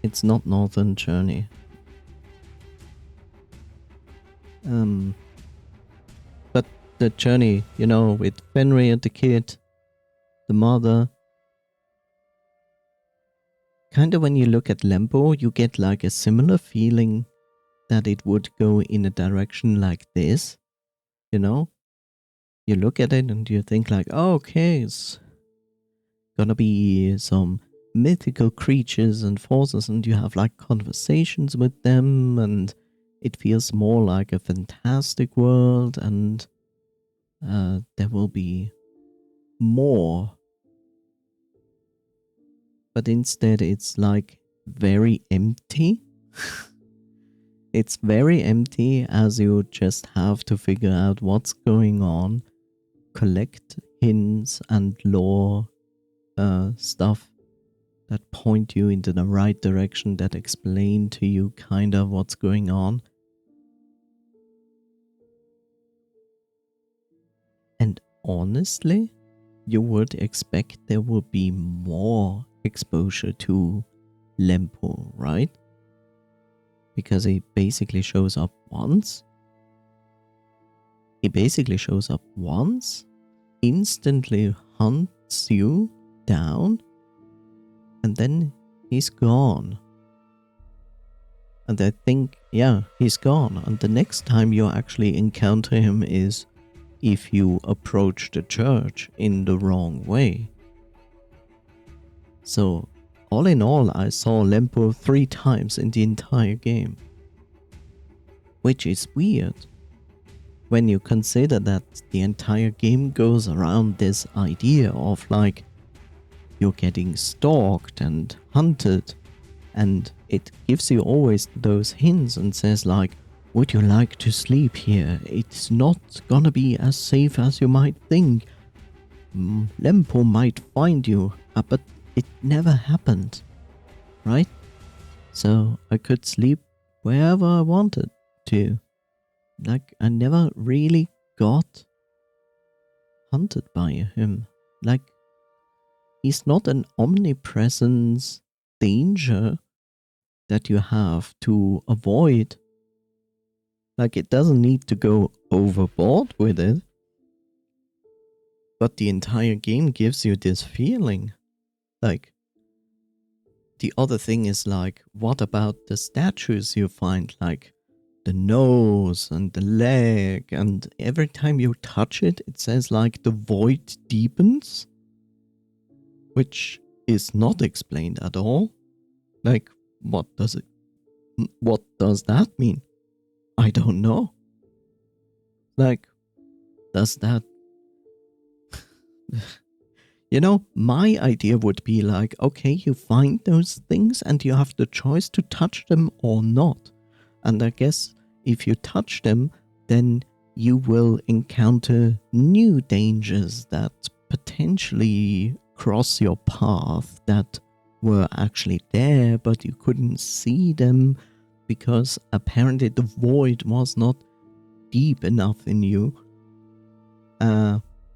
it's not Northern Journey. But the journey, you know, with Fenrir and the kid, the mother. Kinda when you look at Lempo, you get like a similar feeling that it would go in a direction like this. you know? You look at it and you think like, oh, okay, it's gonna be some mythical creatures and forces, and you have like conversations with them, and it feels more like a fantastic world, and there will be more. But instead, it's like very empty. It's very empty, as you just have to figure out what's going on, collect hints and lore stuff that point you into the right direction, that explain to you kind of what's going on. And honestly, you would expect there would be more exposure to Lempo, right? Because he basically shows up once. Instantly hunts you down, and then he's gone. And I think, yeah, he's gone. And the next time you actually encounter him is if you approach the church in the wrong way. So, all in all, I saw Lempo 3 times in the entire game. Which is weird, when you consider that the entire game goes around this idea of like, you're getting stalked and hunted, and it gives you always those hints and says like, would you like to sleep here? It's not gonna be as safe as you might think. Lempo might find you, but it never happened, right? So I could sleep wherever I wanted to. Like, I never really got hunted by him. Like, he's not an omnipresence danger that you have to avoid. Like, it doesn't need to go overboard with it. But the entire game gives you this feeling. Like, the other thing is like, what about the statues you find? Like, the nose and the leg, and every time you touch it, it says like the void deepens, which is not explained at all. Like, what does that mean? I don't know. Like, does that... You know, my idea would be like, okay, you find those things and you have the choice to touch them or not. And I guess if you touch them, then you will encounter new dangers that potentially cross your path that were actually there, but you couldn't see them because apparently the void was not deep enough in you.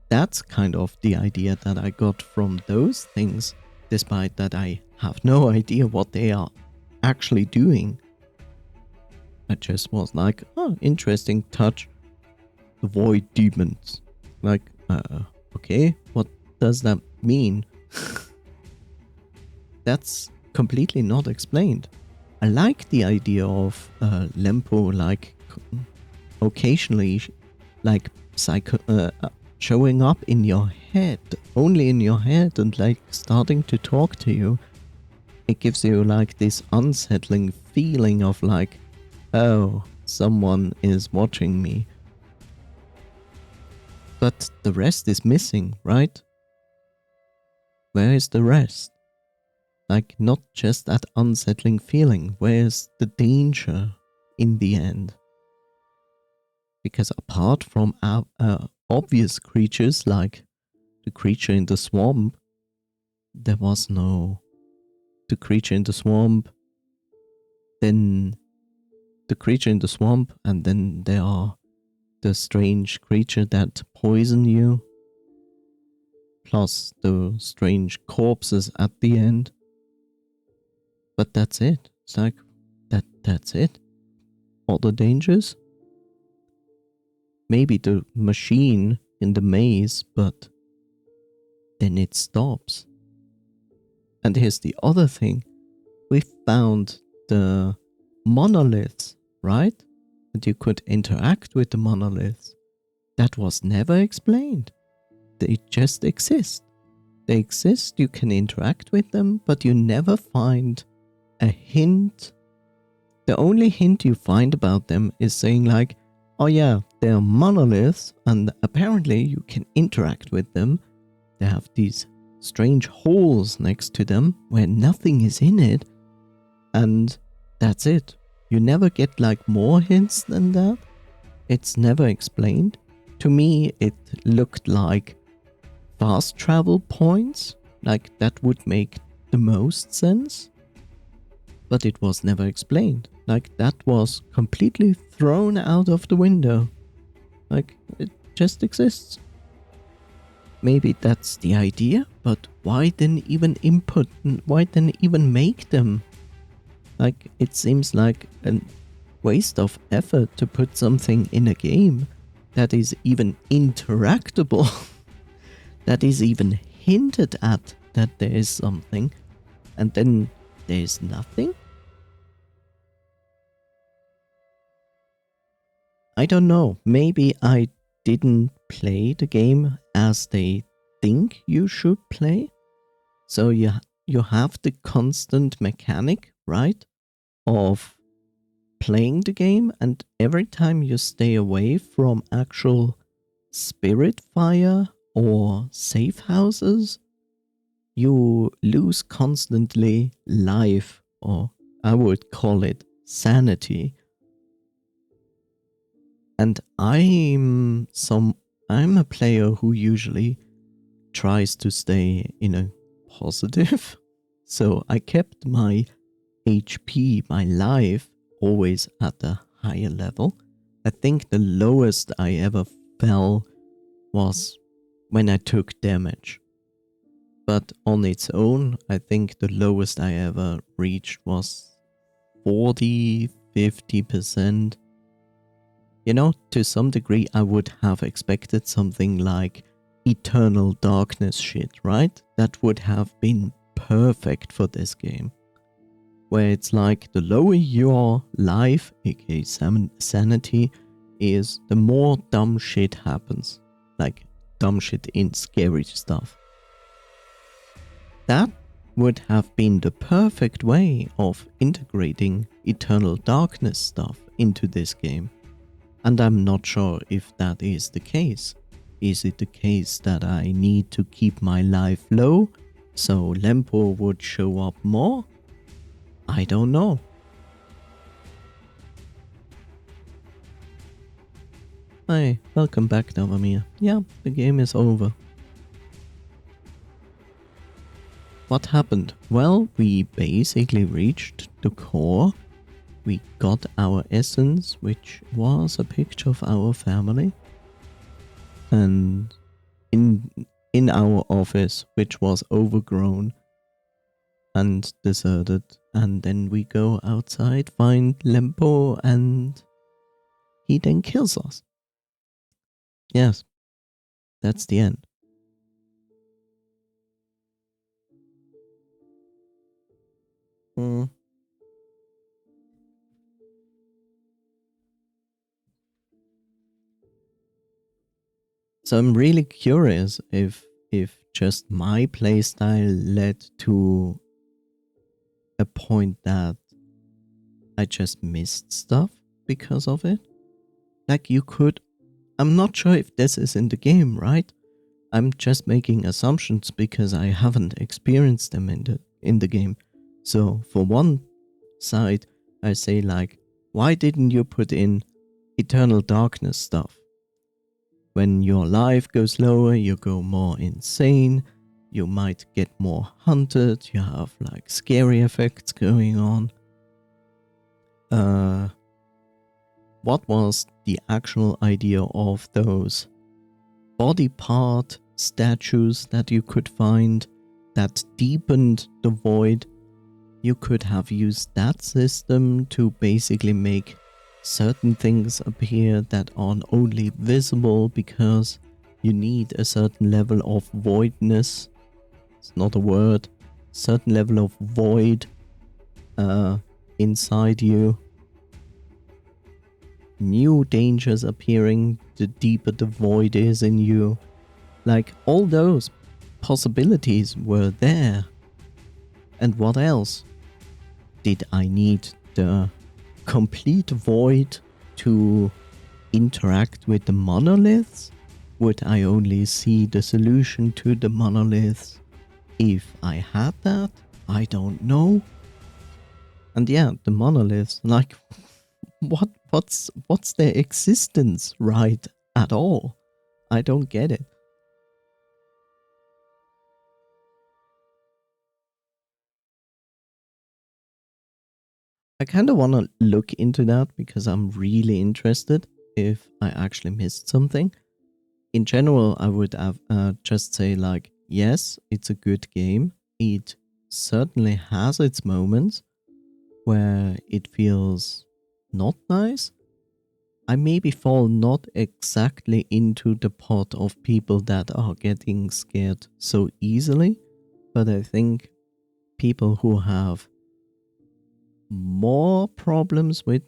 That's kind of the idea that I got from those things, despite that I have no idea what they are actually doing. I just was like, oh, interesting touch. The void demons. Like, okay, what does that mean? That's completely not explained. I like the idea of Lempo, like, occasionally, like, showing up in your head, only in your head, and like starting to talk to you. It gives you like this unsettling feeling of like, oh, someone is watching me. But the rest is missing, right? Where is the rest? Like, not just that unsettling feeling. Where's the danger in the end? Because apart from obvious creatures like the creature in the swamp, there was no... The creature in the swamp, then the creature in the swamp, and then there are the strange creature that poison you, plus the strange corpses at the end. But that's it. It's like, that's it. All the dangers? Maybe the machine in the maze, but then it stops. And here's the other thing. We found the monoliths, right? And you could interact with the monoliths. that was never explained. They just exist. They exist, you can interact with them, but you never find a hint. The only hint you find about them is saying like, oh yeah, they're monoliths and apparently you can interact with them. They have these strange holes next to them where nothing is in it, and that's it. You never get like more hints than that. It's never explained. To me, it looked like fast travel points, like that would make the most sense. But it was never explained. Like that was completely thrown out of the window. Like it just exists. Maybe that's the idea, but why then even input, why then even make them? Like it seems like a waste of effort to put something in a game that is even interactable. That is even hinted at that there is something, and then there is nothing? I don't know, maybe I didn't play the game as they think you should play. So you have the constant mechanic, right, of playing the game, and every time you stay away from actual spirit fire or safe houses, you lose constantly life, or I would call it sanity. And I'm a player who usually tries to stay in a positive. So I kept my HP, my life, always at a higher level. I think the lowest I ever fell was when I took damage. But on its own, I think the lowest I ever reached was 40-50%. You know, to some degree, I would have expected something like Eternal Darkness shit, right? That would have been perfect for this game. Where it's like the lower your life, aka sanity, is, the more dumb shit happens. Like dumb shit in scary stuff. That would have been the perfect way of integrating Eternal Darkness stuff into this game. And I'm not sure if that is the case. Is it the case that I need to keep my life low so Lempo would show up more? I don't know. Hi, welcome back, Davamir. Yeah, the game is over. What happened? Well, we basically reached the core. We got our essence, which was a picture of our family. And in our office, which was overgrown and deserted. And then we go outside, find Lempo, and he then kills us. Yes, that's the end. So I'm really curious if just my playstyle led to a point that I just missed stuff because of it. Like you could, I'm not sure if this is in the game, right? I'm just making assumptions because I haven't experienced them in the game. So for one side, I say like, why didn't you put in Eternal Darkness stuff? When your life goes lower, you go more insane, you might get more hunted, you have like scary effects going on. What was the actual idea of those body part statues that you could find that deepened the void? You could have used that system to basically make certain things appear that are only visible because you need a certain level of voidness. It's not a word. Certain level of void inside you. new dangers appearing, the deeper the void is in you. Like, all those possibilities were there. And what else? Did I need the complete void to interact with the monoliths? Would I only see the solution to the monoliths if I had that? I don't know. And yeah, the monoliths, like, what's their existence right at all? I don't get it. I kind of want to look into that because I'm really interested if I actually missed something. In general, I would have just say like, yes, it's a good game. It certainly has its moments where it feels not nice. I maybe fall not exactly into the pot of people that are getting scared so easily, but I think people who have more problems with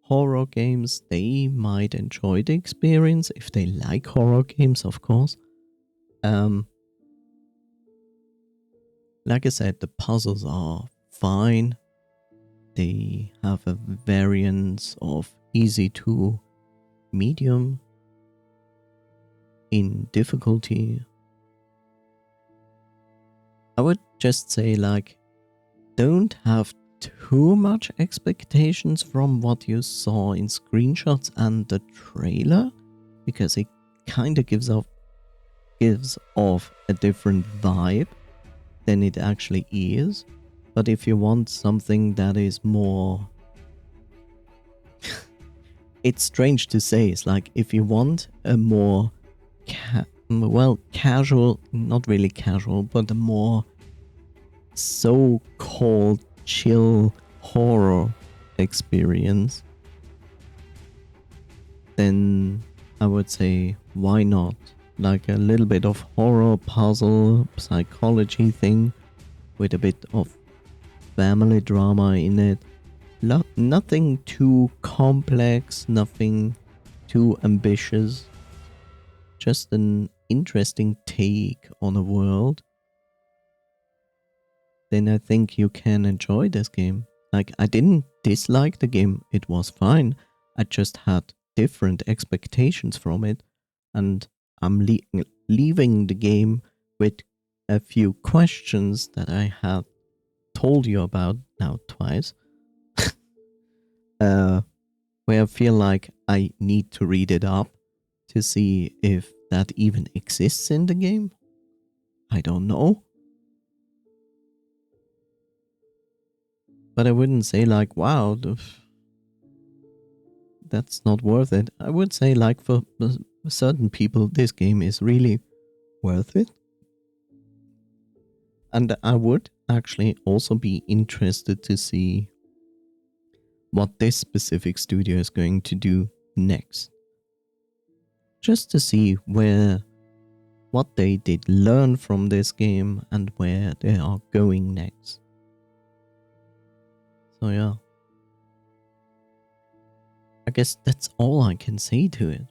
horror games, they might enjoy the experience if they like horror games, of course. Like I said, the puzzles are fine. They have a variance of easy to medium in difficulty. I would just say, like, don't have too much expectations from what you saw in screenshots and the trailer, because it kind of gives off a different vibe than it actually is. But if you want something that is more it's strange to say, it's like if you want a more casual, not really casual, but a more so-called chill horror experience, then I would say, why not? Like a little bit of horror, puzzle, psychology thing with a bit of family drama in it. Nothing too complex, nothing too ambitious. Just an interesting take on a world. Then I think you can enjoy this game. Like, I didn't dislike the game, it was fine. I just had different expectations from it, and I'm leaving the game with a few questions that I had told you about now twice. Where I feel like I need to read it up to see if that even exists in the game. I don't know. But I wouldn't say like, wow, that's not worth it. I would say like for certain people, this game is really worth it. And I would actually also be interested to see what this specific studio is going to do next. Just to see what they did learn from this game and where they are going next. So yeah. I guess that's all I can say to it.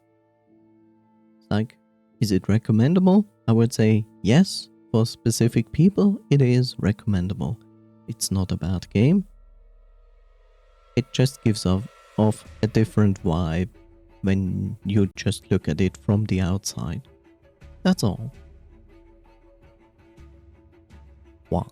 It's like, is it recommendable? I would say yes. For specific people, it is recommendable. It's not a bad game. It just gives off a different vibe when you just look at it from the outside. That's all. Wow.